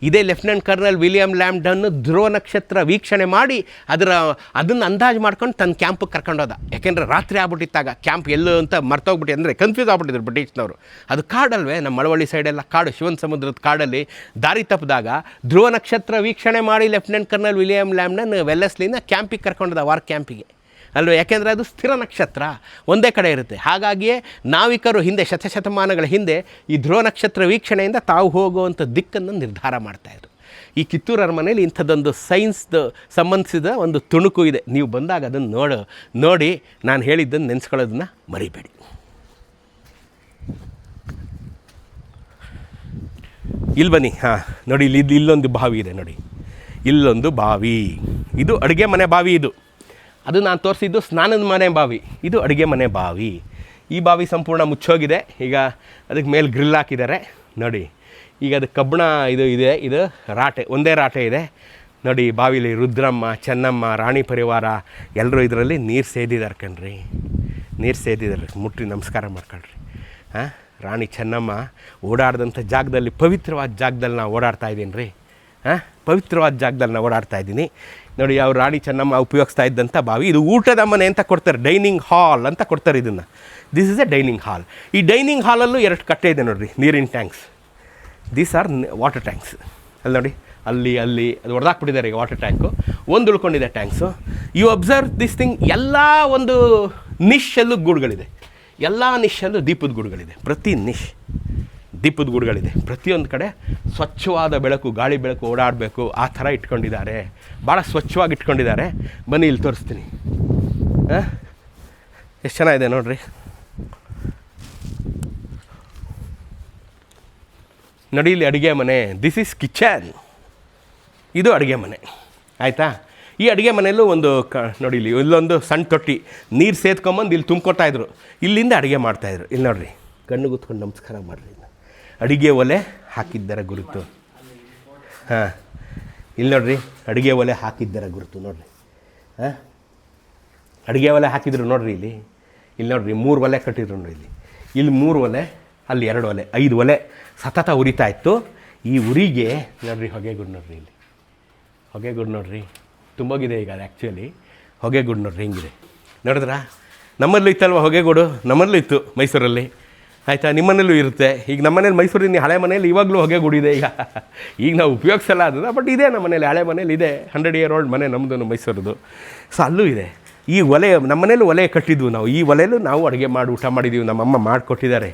A: ಇದೇ ಲೆಫ್ಟಿನೆಂಟ್ ಕರ್ನಲ್ ವಿಲಿಯಂ ಲ್ಯಾಂಬ್ಡನ್ ಧ್ರುವ ನಕ್ಷತ್ರ ವೀಕ್ಷಣೆ ಮಾಡಿ ಅದನ್ನು ಅಂದಾಜು ಮಾಡ್ಕೊಂಡು ತನ್ನ ಕ್ಯಾಂಪಿಗೆ ಕರ್ಕೊಂಡೋದ. ಯಾಕೆಂದರೆ ರಾತ್ರಿ ಆಗ್ಬಿಟ್ಟಿತ್ತಾಗ, ಕ್ಯಾಂಪ್ ಎಲ್ಲೋ ಅಂತ ಮರ್ತೋಗ್ಬಿಟ್ಟು, ಅಂದರೆ ಕನ್ಫ್ಯೂಸ್ ಆಗ್ಬಿಟ್ಟಿದ್ರು ಬ್ರಿಟಿಷ್ನವರು. ಅದು ಕಾಡಲ್ವೇ, ನಮ್ಮ ಮಳವಳ್ಳಿ ಸೈಡೆಲ್ಲ ಕಾಡು, ಶಿವನ ಸಮುದ್ರದ ಕಾಡಲ್ಲಿ ದಾರಿ ತಪ್ಪಿದಾಗ ಧ್ರುವ ನಕ್ಷತ್ರ ವೀಕ್ಷಣೆ ಮಾಡಿ ಲೆಫ್ಟಿನೆಂಟ್ ಕರ್ನಲ್ ವಿಲಿಯಂ ಲ್ಯಾಂಬ್ಡನ್ ವೆಲ್ಲೆಸ್ಲಿನ ಕ್ಯಾಂಪಿಗೆ ಕರ್ಕೊಂಡದ, ವಾರ್ ಕ್ಯಾಂಪಿಗೆ ಅಲ್ವ. ಯಾಕೆಂದರೆ ಅದು ಸ್ಥಿರ ನಕ್ಷತ್ರ, ಒಂದೇ ಕಡೆ ಇರುತ್ತೆ. ಹಾಗಾಗಿಯೇ ನಾವಿಕರು ಹಿಂದೆ ಶತಶತಮಾನಗಳ ಹಿಂದೆ ಈ ಧ್ರುವ ನಕ್ಷತ್ರ ವೀಕ್ಷಣೆಯಿಂದ ತಾವು ಹೋಗುವಂಥ ದಿಕ್ಕನ್ನು ನಿರ್ಧಾರ ಮಾಡ್ತಾಯಿದ್ರು. ಈ ಕಿತ್ತೂರು ಅರಮನೆಯಲ್ಲಿ ಇಂಥದ್ದೊಂದು ಸೈನ್ಸ್ದು ಸಂಬಂಧಿಸಿದ ಒಂದು ತುಣುಕು ಇದೆ. ನೀವು ಬಂದಾಗ ಅದನ್ನು ನೋಡಿ ನಾನು ಹೇಳಿದ್ದನ್ನು ನೆನೆಸ್ಕೊಳ್ಳೋದನ್ನ ಮರಿಬೇಡಿ. ಇಲ್ಲಿ ಬನ್ನಿ, ಹಾಂ ನೋಡಿ, ಇಲ್ಲೊಂದು ಬಾವಿ ಇದೆ ನೋಡಿ, ಇಲ್ಲೊಂದು ಬಾವಿ. ಇದು ಅಡುಗೆ ಮನೆ ಬಾವಿ. ಅದು ನಾನು ತೋರಿಸಿದ್ದು ಸ್ನಾನದ ಮನೆ ಬಾವಿ. ಇದು ಅಡುಗೆ ಮನೆ ಬಾವಿ. ಈ ಬಾವಿ ಸಂಪೂರ್ಣ ಮುಚ್ಚೋಗಿದೆ. ಈಗ ಅದಕ್ಕೆ ಮೇಲೆ ಗ್ರಿಲ್ ಹಾಕಿದ್ದಾರೆ ನೋಡಿ. ಈಗ ಅದು ಕಬ್ಬಣ ಇದೆ, ಇದು ರಾಟೆ, ಒಂದೇ ರಾಟೆ ಇದೆ ನೋಡಿ. ಬಾವಿಲಿ ರುದ್ರಮ್ಮ, ಚೆನ್ನಮ್ಮ, ರಾಣಿ ಪರಿವಾರ ಎಲ್ಲರೂ ಇದರಲ್ಲಿ ನೀರು ಸೇದಿದ್ದಾರೆ ಕಣ್ರಿ, ನೀರು ಸೇದಿದ್ದಾರೆ. ಮುಟ್ಟಿ ನಮಸ್ಕಾರ ಮಾಡ್ಕೊಳ್ರಿ. ಹಾಂ, ರಾಣಿ ಚೆನ್ನಮ್ಮ ಓಡಾಡಿದಂಥ ಜಾಗದಲ್ಲಿ, ಪವಿತ್ರವಾದ ಜಾಗದಲ್ಲಿ ನಾವು ಓಡಾಡ್ತಾ ಇದ್ದೀನಿ ರೀ. ಪವಿತ್ರವಾದ ಜಾಗದಲ್ಲಿ ನಾವು ಓಡಾಡ್ತಾ ಇದ್ದೀನಿ ನೋಡಿ. ಅವ್ರು ರಾಣಿ ಚೆನ್ನಮ್ಮ ಉಪಯೋಗಿಸ್ತಾ ಇದ್ದಂಥ ಬಾವಿ. ಇದು ಊಟದ ಮನೆ ಅಂತ ಕೊಡ್ತಾರೆ, ಡೈನಿಂಗ್ ಹಾಲ್ ಅಂತ ಕೊಡ್ತಾರೆ ಇದನ್ನು. This is a dining hall. ಈ ಡೈನಿಂಗ್ ಹಾಲಲ್ಲೂ 2 ಕಟ್ಟೆ ಇದೆ ನೋಡಿರಿ, ನೀರಿನ tanks. These are water tanks. ಅಲ್ಲಿ ನೋಡಿ, ಅಲ್ಲಿ ಅದು ಹೊಡೆದಾಕ್ಬಿಟ್ಟಿದ್ದಾರೆ ಈಗ ವಾಟರ್ ಟ್ಯಾಂಕು. ಒಂದು ಉಳ್ಕೊಂಡಿದೆ tanks. You observe this thing. ಎಲ್ಲ ಒಂದು ನಿಶ್ಶಲ್ಲೂ ಗೂಡುಗಳಿದೆ, ಎಲ್ಲ ನಿಶ್ಶಲ್ಲೂ ದೀಪದ ಗೂಡುಗಳಿದೆ. ಪ್ರತಿ ನಿಶ್ ದೀಪದ ಗೂಡುಗಳಿದೆ. ಪ್ರತಿಯೊಂದು ಕಡೆ ಸ್ವಚ್ಛವಾದ ಬೆಳಕು, ಗಾಳಿ ಬೆಳಕು ಓಡಾಡಬೇಕು, ಆ ಥರ ಇಟ್ಕೊಂಡಿದ್ದಾರೆ. ಭಾಳ ಸ್ವಚ್ಛವಾಗಿ ಇಟ್ಕೊಂಡಿದ್ದಾರೆ. ಬನ್ನಿ ಇಲ್ಲಿ ತೋರಿಸ್ತೀನಿ. ಎಷ್ಟು ಚೆನ್ನಾಗಿದೆ ನೋಡಿರಿ. ನೋಡಿ, ಇಲ್ಲಿ ಅಡುಗೆ ಮನೆ. This is kitchen. ಇದು ಅಡುಗೆ ಮನೆ ಆಯಿತಾ. ಈ ಅಡುಗೆ ಮನೆಯಲ್ಲೂ ಒಂದು ನೋಡಿ, ಇಲ್ಲೊಂದು ಸಣ್ಣ ತೊಟ್ಟಿ, ನೀರು ಸೇದ್ಕೊಂಬಂದು ಇಲ್ಲಿ ತುಂಬ್ಕೊತಾಯಿದ್ರು. ಇಲ್ಲಿಂದ ಅಡುಗೆ ಮಾಡ್ತಾಯಿದ್ರು. ಇಲ್ಲಿ ನೋಡಿರಿ, ಕಣ್ಣು ಗುತ್ಕೊಂಡು ನಮಸ್ಕಾರ ಮಾಡಿರಿ. ಅಡುಗೆ ಒಲೆ ಹಾಕಿದ್ದರ ಗುರುತು. ಹಾಂ, ಇಲ್ಲಿ ನೋಡಿರಿ, ಅಡುಗೆ ಒಲೆ ಹಾಕಿದ್ದರ ಗುರುತು ನೋಡಿರಿ. ಹಾಂ, ಅಡುಗೆ ಒಲೆ ಹಾಕಿದ್ರು ನೋಡಿರಿ. ಇಲ್ಲಿ ನೋಡಿರಿ, 3 ಒಲೆ ಕಟ್ಟಿದ್ರು ನೋಡಿ. ಇಲ್ಲಿ 3 ಒಲೆ, ಅಲ್ಲಿ 2 ಒಲೆ 5 ಒಲೆ ಸತತ ಉರಿತಾ ಇತ್ತು. ಈ ಉರಿಗೆ ನೋಡ್ರಿ ಹೊಗೆಗುಡ್ ನೋಡ್ರಿ, ಇಲ್ಲಿ ಹೊಗೆಗುಡ್ ನೋಡ್ರಿ ತುಂಬೋಗಿದೆ ಈಗ. ಅದು ಆ್ಯಕ್ಚುಲಿ ಹೊಗೆಗುಡ್ ನೋಡ್ರಿ ಹಿಂಗಿದೆ, ನೋಡಿದ್ರಾ? ನಮ್ಮಲ್ಲೂ ಇತ್ತಲ್ವ ಹೊಗೆಗೋಡು, ನಮ್ಮಲ್ಲೂ ಇತ್ತು ಮೈಸೂರಲ್ಲಿ, ಆಯಿತಾ? ನಿಮ್ಮನೇಲೂ ಇರುತ್ತೆ. ಈಗ ನಮ್ಮನೇಲಿ ಮೈಸೂರಿನ ಹಳೆ ಮನೇಲಿ ಇವಾಗಲೂ ಹೊಗೆಗುಡಿದೆ. ಈಗ ನಾವು ಉಪಯೋಗಿಸಲ್ಲ ಅದನ್ನು, ಬಟ್ ಇದೆ ನಮ್ಮ ಮನೇಲಿ, ಹಳೆ ಮನೇಲಿ ಇದೆ. 100 year old ಮನೆ ನಮ್ಮದು ಮೈಸೂರದು. ಸೊ ಅಲ್ಲೂ ಇದೆ. ಈ ಒಲೆ ನಮ್ಮನೇಲೂ ಒಲೆ ಕಟ್ಟಿದ್ವು ನಾವು. ಈ ಒಲೆಯಲ್ಲೂ ನಾವು ಅಡುಗೆ ಮಾಡಿ ಊಟ ಮಾಡಿದ್ದೀವಿ, ನಮ್ಮಮ್ಮ ಮಾಡಿಕೊಟ್ಟಿದ್ದಾರೆ.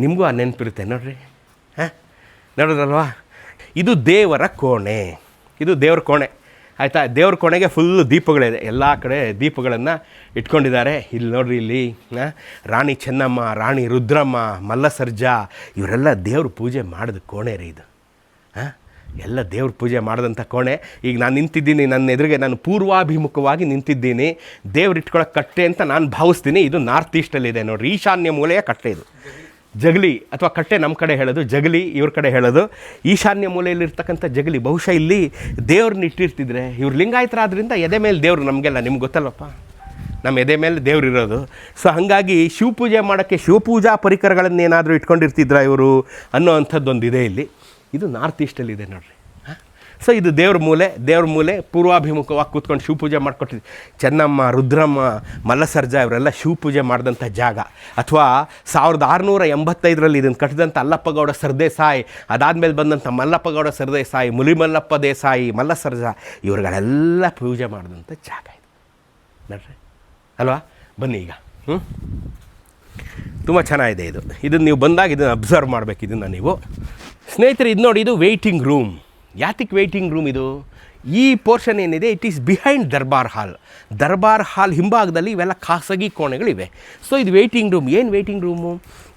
A: ನಿಮಗೂ ಆ ನೆನಪಿರುತ್ತೆ ನೋಡ್ರಿ. ಹಾಂ, ನೋಡಿದ್ರಲ್ವಾ? ಇದು ದೇವರ ಕೋಣೆ, ಇದು ದೇವ್ರ ಕೋಣೆ, ಆಯಿತಾ? ದೇವ್ರ ಕೋಣೆಗೆ ಫುಲ್ಲು ದೀಪಗಳಿದೆ, ಎಲ್ಲ ಕಡೆ ದೀಪಗಳನ್ನು ಇಟ್ಕೊಂಡಿದ್ದಾರೆ. ಇಲ್ಲಿ ನೋಡ್ರಿ, ಇಲ್ಲಿ ರಾಣಿ ಚೆನ್ನಮ್ಮ, ರಾಣಿ ರುದ್ರಮ್ಮ, ಮಲ್ಲಸರ್ಜಾ ಇವರೆಲ್ಲ ದೇವ್ರ ಪೂಜೆ ಮಾಡಿದ ಕೋಣೆ ರೀ ಇದು. ಹಾಂ, ಎಲ್ಲ ದೇವ್ರ ಪೂಜೆ ಮಾಡಿದಂಥ ಕೋಣೆ. ಈಗ ನಾನು ನಿಂತಿದ್ದೀನಿ, ನನ್ನ ಎದುರಿಗೆ ನಾನು ಪೂರ್ವಾಭಿಮುಖವಾಗಿ ನಿಂತಿದ್ದೀನಿ. ದೇವ್ರು ಇಟ್ಕೊಳ್ಳೋಕೆ ಕಟ್ಟೆ ಅಂತ ನಾನು ಭಾವಿಸ್ತೀನಿ. ಇದು ನಾರ್ತ್ ಈಸ್ಟಲ್ಲಿದೆ ನೋಡಿರಿ, ಈಶಾನ್ಯ ಮೂಲೆಯ ಕಟ್ಟೆ ಇದು. ಜಗಲಿ ಅಥವಾ ಕಟ್ಟೆ ನಮ್ಮ ಕಡೆ ಹೇಳೋದು, ಜಗಲಿ ಇವ್ರ ಕಡೆ ಹೇಳೋದು. ಈಶಾನ್ಯ ಮೂಲೆಯಲ್ಲಿರ್ತಕ್ಕಂಥ ಜಗಲಿ. ಬಹುಶಃ ಇಲ್ಲಿ ದೇವ್ರನ್ನ ಇಟ್ಟಿರ್ತಿದ್ರೆ, ಇವ್ರು ಲಿಂಗಾಯತರಾದ್ರಿಂದ ಎದೆ ಮೇಲೆ ದೇವರು ನಮಗೆಲ್ಲ, ನಿಮ್ಗೆ ಗೊತ್ತಲ್ಲಪ್ಪ, ನಮ್ಮ ಎದೆ ಮೇಲೆ ದೇವ್ರು ಇರೋದು. ಸೊ ಹಾಗಾಗಿ ಶಿವಪೂಜೆ ಮಾಡೋಕ್ಕೆ ಶಿವಪೂಜಾ ಪರಿಕರಗಳನ್ನೇನಾದರೂ ಇಟ್ಕೊಂಡಿರ್ತಿದ್ರ ಇವರು ಅನ್ನೋ ಅಂಥದ್ದೊಂದಿದೆ ಇಲ್ಲಿ. ಇದು ನಾರ್ತ್ ಈಸ್ಟಲ್ಲಿದೆ ನೋಡಿರಿ. ಸೊ ಇದು ದೇವ್ರ ಮೂಲೆ ಪೂರ್ವಾಭಿಮುಖವಾಗಿ ಕೂತ್ಕೊಂಡು ಶಿವಪೂಜೆ ಮಾಡಿಕೊಟ್ಟಿದ್ವಿ. ಚೆನ್ನಮ್ಮ, ರುದ್ರಮ್ಮ, ಮಲ್ಲಸರ್ಜಾ ಇವರೆಲ್ಲ ಶಿವಪೂಜೆ ಮಾಡಿದಂಥ ಜಾಗ. ಅಥವಾ 1685ರಲ್ಲಿ ಇದನ್ನು ಕಟ್ಟಿದಂಥ ಅಲ್ಲಪ್ಪಗೌಡ ಸರ್ದೇಸಾಯಿ, ಅದಾದಮೇಲೆ ಬಂದಂಥ ಮಲ್ಲಪ್ಪಗೌಡ ಸರ್ದೇಸಾಯಿ, ಮುಲಿಮಲ್ಲಪ್ಪ ದೇಸಾಯಿ, ಮಲ್ಲಸರ್ಜಾ ಇವ್ರುಗಳೆಲ್ಲ ಪೂಜೆ ಮಾಡಿದಂಥ ಜಾಗ ಇದು ನೋಡ್ರಿ, ಅಲ್ವಾ? ಬನ್ನಿ ಈಗ. ತುಂಬ ಚೆನ್ನಾಗಿದೆ ಇದು. ಇದನ್ನು ನೀವು ಬಂದಾಗ ಇದನ್ನು ಅಬ್ಸರ್ವ್ ಮಾಡಬೇಕು. ಇದನ್ನು ನೀವು ಸ್ನೇಹಿತರೆ, ಇದು ನೋಡಿ, ಇದು ವೆಯ್ಟಿಂಗ್ ರೂಮ್. ಯಾತಿಕ್ ವೆಯ್ಟಿಂಗ್ ರೂಮ್ ಇದು? ಈ ಪೋರ್ಷನ್ ಏನಿದೆ, ಇಟ್ ಈಸ್ ಬಿಹೈಂಡ್ ದರ್ಬಾರ್ ಹಾಲ್. ದರ್ಬಾರ್ ಹಾಲ್ ಹಿಂಭಾಗದಲ್ಲಿ ಇವೆಲ್ಲ ಖಾಸಗಿ ಕೋಣೆಗಳಿವೆ. ಸೊ ಇದು ವೆಯ್ಟಿಂಗ್ ರೂಮ್. ಏನು ವೆಯ್ಟಿಂಗ್ ರೂಮು?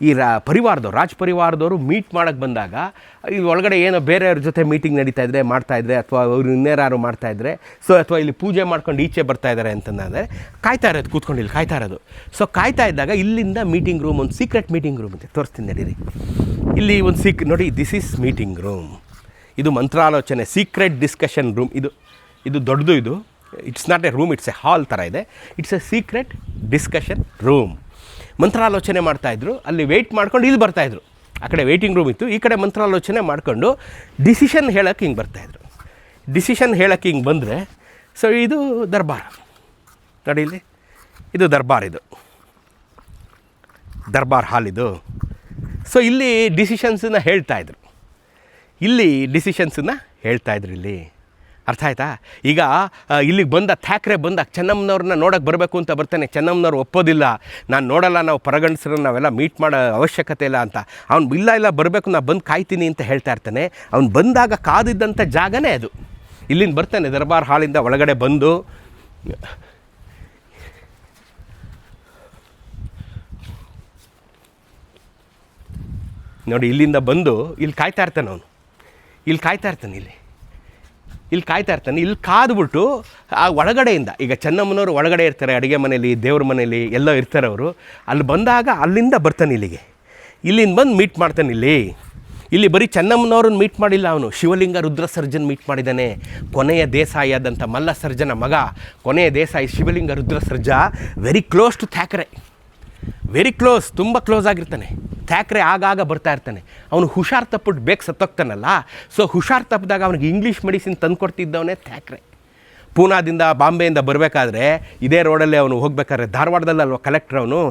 A: ಈ ರಾಜ್ ಪರಿವಾರದವರು ಮೀಟ್ ಮಾಡೋಕ್ಕೆ ಬಂದಾಗ ಇಲ್ಲಿ ಒಳಗಡೆ ಏನೋ ಬೇರೆಯವ್ರ ಜೊತೆ ಮೀಟಿಂಗ್ ನಡೀತಾಯಿದ್ರೆ ಮಾಡ್ತಾಯಿದ್ರೆ, ಅಥವಾ ಅವರು ಇನ್ನೇರಾರು ಮಾಡ್ತಾಯಿದ್ರೆ, ಸೊ ಅಥವಾ ಇಲ್ಲಿ ಪೂಜೆ ಮಾಡ್ಕೊಂಡು ಈಚೆ ಬರ್ತಾಯಿದ್ದಾರೆ ಅಂತಂದರೆ ಕಾಯ್ತಾ ಇರೋದು, ಕೂತ್ಕೊಂಡು ಇಲ್ಲಿ ಕಾಯ್ತಾ ಇರೋದು. ಸೊ ಕಾಯ್ತಾ ಇದ್ದಾಗ ಇಲ್ಲಿಂದ ಮೀಟಿಂಗ್ ರೂಮ್, ಒಂದು ಸೀಕ್ರೆಟ್ ಮೀಟಿಂಗ್ ರೂಮ್ ಇದೆ, ತೋರಿಸ್ತೀನಿ ನಡೀರಿ. ಇಲ್ಲಿ ಒಂದು ನೋಡಿ, ದಿಸ್ ಈಸ್ ಮೀಟಿಂಗ್ ರೂಮ್. ಇದು ಮಂತ್ರಾಲೋಚನೆ, ಸೀಕ್ರೆಟ್ ಡಿಸ್ಕಷನ್ ರೂಮ್. ಇದು ದೊಡ್ಡದು. ಇದು it's not a room, it's a hall ಥರ ಇದೆ. It's a secret discussion room. ಮಂತ್ರಾಲೋಚನೆ ಮಾಡ್ತಾಯಿದ್ರು, ಅಲ್ಲಿ ವೆಯ್ಟ್ ಮಾಡ್ಕೊಂಡು ಇಲ್ಲಿ ಬರ್ತಾಯಿದ್ರು. ಆ ಕಡೆ ವೆಯ್ಟಿಂಗ್ ರೂಮ್ ಇತ್ತು, ಈ ಕಡೆ ಮಂತ್ರಾಲೋಚನೆ ಮಾಡ್ಕೊಂಡು ಡಿಸಿಷನ್ ಹೇಳೋಕ್ಕೆ ಹಿಂಗೆ ಬರ್ತಾಯಿದ್ರು. ಡಿಸಿಷನ್ ಹೇಳೋಕ್ಕೆ ಹಿಂಗೆ ಬಂದರೆ, ಸೊ ಇದು ದರ್ಬಾರ್ ನೋಡಿ, ಇಲ್ಲಿ ಇದು ದರ್ಬಾರ್, ಇದು ದರ್ಬಾರ್ ಹಾಲ್ ಇದು. ಸೊ ಇಲ್ಲಿ ಡಿಸಿಷನ್ಸನ್ನು ಹೇಳ್ತಾಯಿದ್ರು, ಇಲ್ಲಿ ಇಲ್ಲಿ ಅರ್ಥ ಆಯ್ತಾ? ಈಗ ಇಲ್ಲಿಗೆ ಬಂದ ಥ್ಯಾಕ್ರೆ ಬಂದಾಗ ಚೆನ್ನಮ್ಮನವ್ರನ್ನ ನೋಡೋಕ್ಕೆ ಬರಬೇಕು ಅಂತ ಬರ್ತಾನೆ. ಚೆನ್ನಮ್ಮನವ್ರು ಒಪ್ಪೋದಿಲ್ಲ, ನಾನು ನೋಡಲ್ಲ, ನಾವು ಪರಗಣಿಸ್ರನ್ನ ನಾವೆಲ್ಲ ಮೀಟ್ ಮಾಡೋ ಅವಶ್ಯಕತೆ ಇಲ್ಲ ಅಂತ. ಅವ್ನು ಇಲ್ಲ ಬರಬೇಕು, ನಾನು ಬಂದು ಕಾಯ್ತೀನಿ ಅಂತ ಹೇಳ್ತಾ ಇರ್ತಾನೆ. ಅವ್ನು ಬಂದಾಗ ಕಾದಿದ್ದಂಥ ಜಾಗನೇ ಅದು. ಇಲ್ಲಿಂದ ಬರ್ತಾನೆ ದರ್ಬಾರ್ ಹಾಲಿಂದ ಒಳಗಡೆ ಬಂದು, ನೋಡಿ ಇಲ್ಲಿಂದ ಬಂದು ಇಲ್ಲಿ ಕಾಯ್ತಾ ಇರ್ತಾನೆ ಅವನು. ಇಲ್ಲಿ ಕಾಯ್ತಾ ಇರ್ತಾನೆ. ಇಲ್ಲಿ ಕಾದ್ಬಿಟ್ಟು ಆ ಒಳಗಡೆಯಿಂದ, ಈಗ ಚೆನ್ನಮ್ಮನವರು ಒಳಗಡೆ ಇರ್ತಾರೆ, ಅಡುಗೆ ಮನೇಲಿ, ದೇವ್ರ ಮನೇಲಿ ಎಲ್ಲ ಇರ್ತಾರೆ ಅವರು. ಅಲ್ಲಿ ಬಂದಾಗ ಅಲ್ಲಿಂದ ಬರ್ತಾನೆ ಇಲ್ಲಿಗೆ. ಇಲ್ಲಿಂದ ಬಂದು ಮೀಟ್ ಮಾಡ್ತಾನೆ ಇಲ್ಲಿ ಬರೀ ಚೆನ್ನಮ್ಮನವ್ರನ್ನ ಮೀಟ್ ಮಾಡಿಲ್ಲ ಅವನು, ಶಿವಲಿಂಗ ರುದ್ರ ಸರ್ಜನ್ ಮೀಟ್ ಮಾಡಿದ್ದಾನೆ. ಕೊನೆಯ ದೇಸಾಯಿ ಆದಂಥ ಮಲ್ಲಸರ್ಜನ ಮಗ ಕೊನೆಯ Desai Shivalinga Rudra Sarja, very close to Thackeray, very close, ತುಂಬ ಕ್ಲೋಸ್ ಆಗಿರ್ತಾನೆ. ಥ್ಯಾಕ್ರೆ ಆಗಾಗ ಬರ್ತಾ ಇರ್ತಾನೆ. ಅವನು ಹುಷಾರು ತಪ್ಪಿಟ್ಟು ಬೇಕು ಸತ್ತೋಗ್ತಾನಲ್ಲ. ಸೊ ಹುಷಾರು ತಪ್ಪಿದಾಗ ಅವನಿಗೆ ಇಂಗ್ಲೀಷ್ ಮೆಡಿಸಿನ್ ತಂದು ಕೊಡ್ತಿದ್ದವನೇ ಥ್ಯಾಕ್ರೆ. ಪೂನಾದಿಂದ ಬಾಂಬೆಯಿಂದ ಬರಬೇಕಾದ್ರೆ ಇದೇ ರೋಡಲ್ಲೇ ಅವನು ಹೋಗ್ಬೇಕಾದ್ರೆ, ಧಾರವಾಡದಲ್ಲಲ್ವ ಕಲೆಕ್ಟ್ರ್ ಅವನು.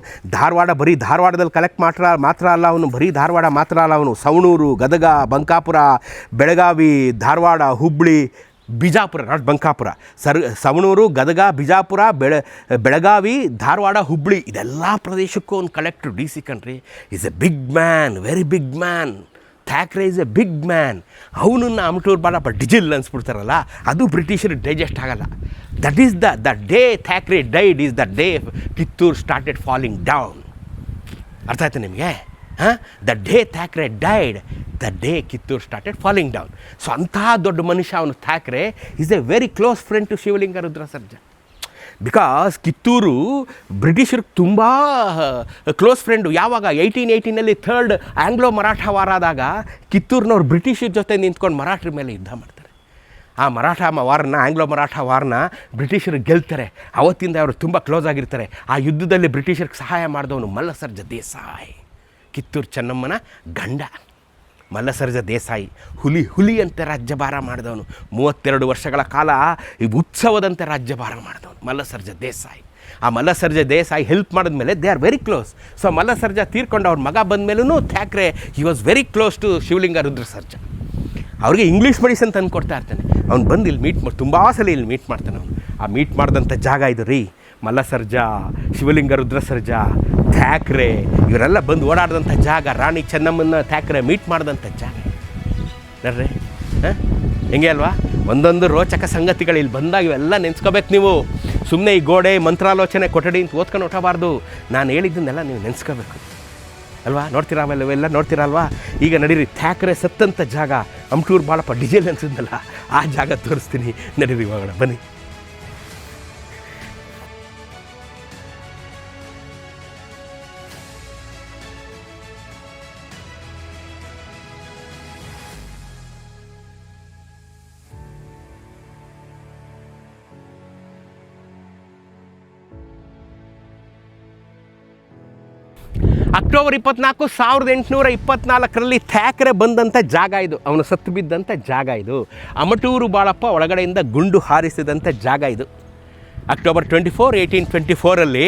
A: ಬರೀ ಧಾರವಾಡದಲ್ಲಿ ಕಲೆಕ್ಟ್ ಮಾತ್ರ ಅಲ್ಲ ಅವನು, ಬರೀ ಧಾರವಾಡ ಮಾತ್ರ ಅಲ್ಲ ಅವನು, ಸವಣೂರು, ಗದಗ, ಬಂಕಾಪುರ, ಬೆಳಗಾವಿ, ಧಾರವಾಡ, ಹುಬ್ಬಳ್ಳಿ, ಬಿಜಾಪುರ, ನಾಟ್ ಬಂಕಾಪುರ, ಸವಣೂರು, ಗದಗ, ಬಿಜಾಪುರ, ಬೆಳಗಾವಿ, ಧಾರವಾಡ, ಹುಬ್ಬಳ್ಳಿ, ಇದೆಲ್ಲ ಪ್ರದೇಶಕ್ಕೂ ಒಂದು collector. D C country is a big man, very big man. Thackeray is a big man. ಅವನನ್ನು ಅಮಟೂರು ಬಾಳಪ್ಪ ಡಿಜಿಲ್ ಅನ್ಸ್ಬಿಡ್ತಾರಲ್ಲ, ಅದು ಬ್ರಿಟಿಷರಿಗೆ ಡೈಜೆಸ್ಟ್ ಆಗಲ್ಲ. That is the day Thackeray died is the day Kittur started falling down. ಅರ್ಥ ಆಯ್ತು ನಿಮಗೆ? The day Thackeray died, the day Kittur started falling down. So ಅಂತಹ ದೊಡ್ಡ ಮನುಷ್ಯ ಅವನು. Thackeray is a very close friend to Shivalinga Rudra Sarja. Because Kittur ಬ್ರಿಟಿಷರಿಗೆ ತುಂಬ ಕ್ಲೋಸ್ ಫ್ರೆಂಡು. ಯಾವಾಗ 1818ನಲ್ಲಿ ಥರ್ಡ್ ಆಂಗ್ಲೋ ಮರಾಠ ವಾರ ಆದಾಗ ಕಿತ್ತೂರಿನವ್ರು ಬ್ರಿಟಿಷರ ಜೊತೆ ನಿಂತ್ಕೊಂಡು ಮರಾಠರ ಮೇಲೆ ಯುದ್ಧ ಮಾಡ್ತಾರೆ. ಆ ಮರಾಠ ವಾರನ, ಆಂಗ್ಲೋ ಮರಾಠ ವಾರನ ಬ್ರಿಟಿಷರು ಗೆಲ್ತಾರೆ. ಅವತ್ತಿಂದ ಅವರು ತುಂಬ ಕ್ಲೋಸ್ ಆಗಿರ್ತಾರೆ. ಆ ಯುದ್ಧದಲ್ಲಿ ಬ್ರಿಟಿಷರಿಗೆ ಸಹಾಯ ಮಾಡಿದವನು ಮಲ್ಲಸರ್ಜಾ ದೇಸಾಯಿ. ಕಿತ್ತೂರು ಚೆನ್ನಮ್ಮನ ಗಂಡ ಮಲ್ಲಸರ್ಜ ದೇಸಾಯಿ. ಹುಲಿ ಅಂತೆ ರಾಜ್ಯಭಾರ ಮಾಡಿದವನು. 32 ವರ್ಷಗಳ ಕಾಲ ಈ ಉತ್ಸವದಂತೆ ರಾಜ್ಯಭಾರ ಮಾಡಿದವನು ಮಲ್ಲಸರ್ಜ ದೇಸಾಯಿ. ಆ ಮಲ್ಲಸರ್ಜ ದೇಸಾಯಿ ಹೆಲ್ಪ್ ಮಾಡಿದ್ಮೇಲೆ they are very close. So Mallasarja ತೀರ್ಕೊಂಡು ಅವ್ರ ಮಗ ಬಂದಮೇಲೂ Thackeray he was very close to Shivalinga Rudra Sarja. ಅವ್ರಿಗೆ ಇಂಗ್ಲೀಷ್ ಮೆಡಿಸನ್ ತಂದು ಕೊಡ್ತಾ ಇರ್ತಾನೆ. ಅವ್ನು ಬಂದು ಇಲ್ಲಿ ತುಂಬ ಸಲ ಇಲ್ಲಿ ಮೀಟ್ ಮಾಡ್ತಾನೆ. ಅವನು ಆ ಮೀಟ್ ಮಾಡಿದಂಥ ಜಾಗ ಇದು ರೀ. ಮಲ್ಲಸರ್ಜಾ, ಶಿವಲಿಂಗ ರುದ್ರ ಸರ್ಜಾ, ಥ್ಯಾಕ್ರೆ ಇವರೆಲ್ಲ ಬಂದು ಓಡಾಡಿದಂಥ ಜಾಗ. ರಾಣಿ ಚೆನ್ನಮ್ಮನ ಥ್ಯಾಕ್ರೆ ಮೀಟ್ ಮಾಡಿದಂಥ ಜಾಗ ನೋಡ್ರಿ. ಹೆಂಗೆ ಅಲ್ವಾ? ಒಂದೊಂದು ರೋಚಕ ಸಂಗತಿಗಳು ಇಲ್ಲಿ ಬಂದಾಗ ಇವೆಲ್ಲ ನೆನೆಸ್ಕೋಬೇಕು ನೀವು. ಸುಮ್ಮನೆ ಈ ಗೋಡೆ ಮಂತ್ರಾಲೋಚನೆ ಕೊಠಡಿ ಅಂತ ಓದ್ಕೊಂಡು ಹೊಟ್ಟಬಾರ್ದು. ನಾನು ಹೇಳಿದ್ದನ್ನೆಲ್ಲ ನೀವು ನೆನೆಸ್ಕೋಬೇಕು ಅಲ್ವಾ? ನೋಡ್ತೀರಾ ಇವೆಲ್ಲ ನೋಡ್ತೀರಲ್ವಾ? ಈಗ ನಡೀರಿ, ಥ್ಯಾಕ್ರೆ ಸತ್ತಂಥ ಜಾಗ ಅಮಟೂರು ಬಾಳಪ್ಪ ಡಿಜೆಲ್ ಅನ್ಸಿದ್ನಲ್ಲ, ಆ ಜಾಗ ತೋರಿಸ್ತೀನಿ. ನಡೀರಿ ಇವಾಗ ಬನ್ನಿ. ಅಕ್ಟೋಬರ್ 24, 1824 ಥ್ಯಾಕ್ರೆ ಬಂದಂಥ ಜಾಗ ಇದು. ಅವನು ಸತ್ತು ಬಿದ್ದಂಥ ಜಾಗ ಇದು. ಅಮಟೂರು ಬಾಳಪ್ಪ ಒಳಗಡೆಯಿಂದ ಗುಂಡು ಹಾರಿಸಿದಂಥ ಜಾಗ ಇದು. ಅಕ್ಟೋಬರ್ 24, 1824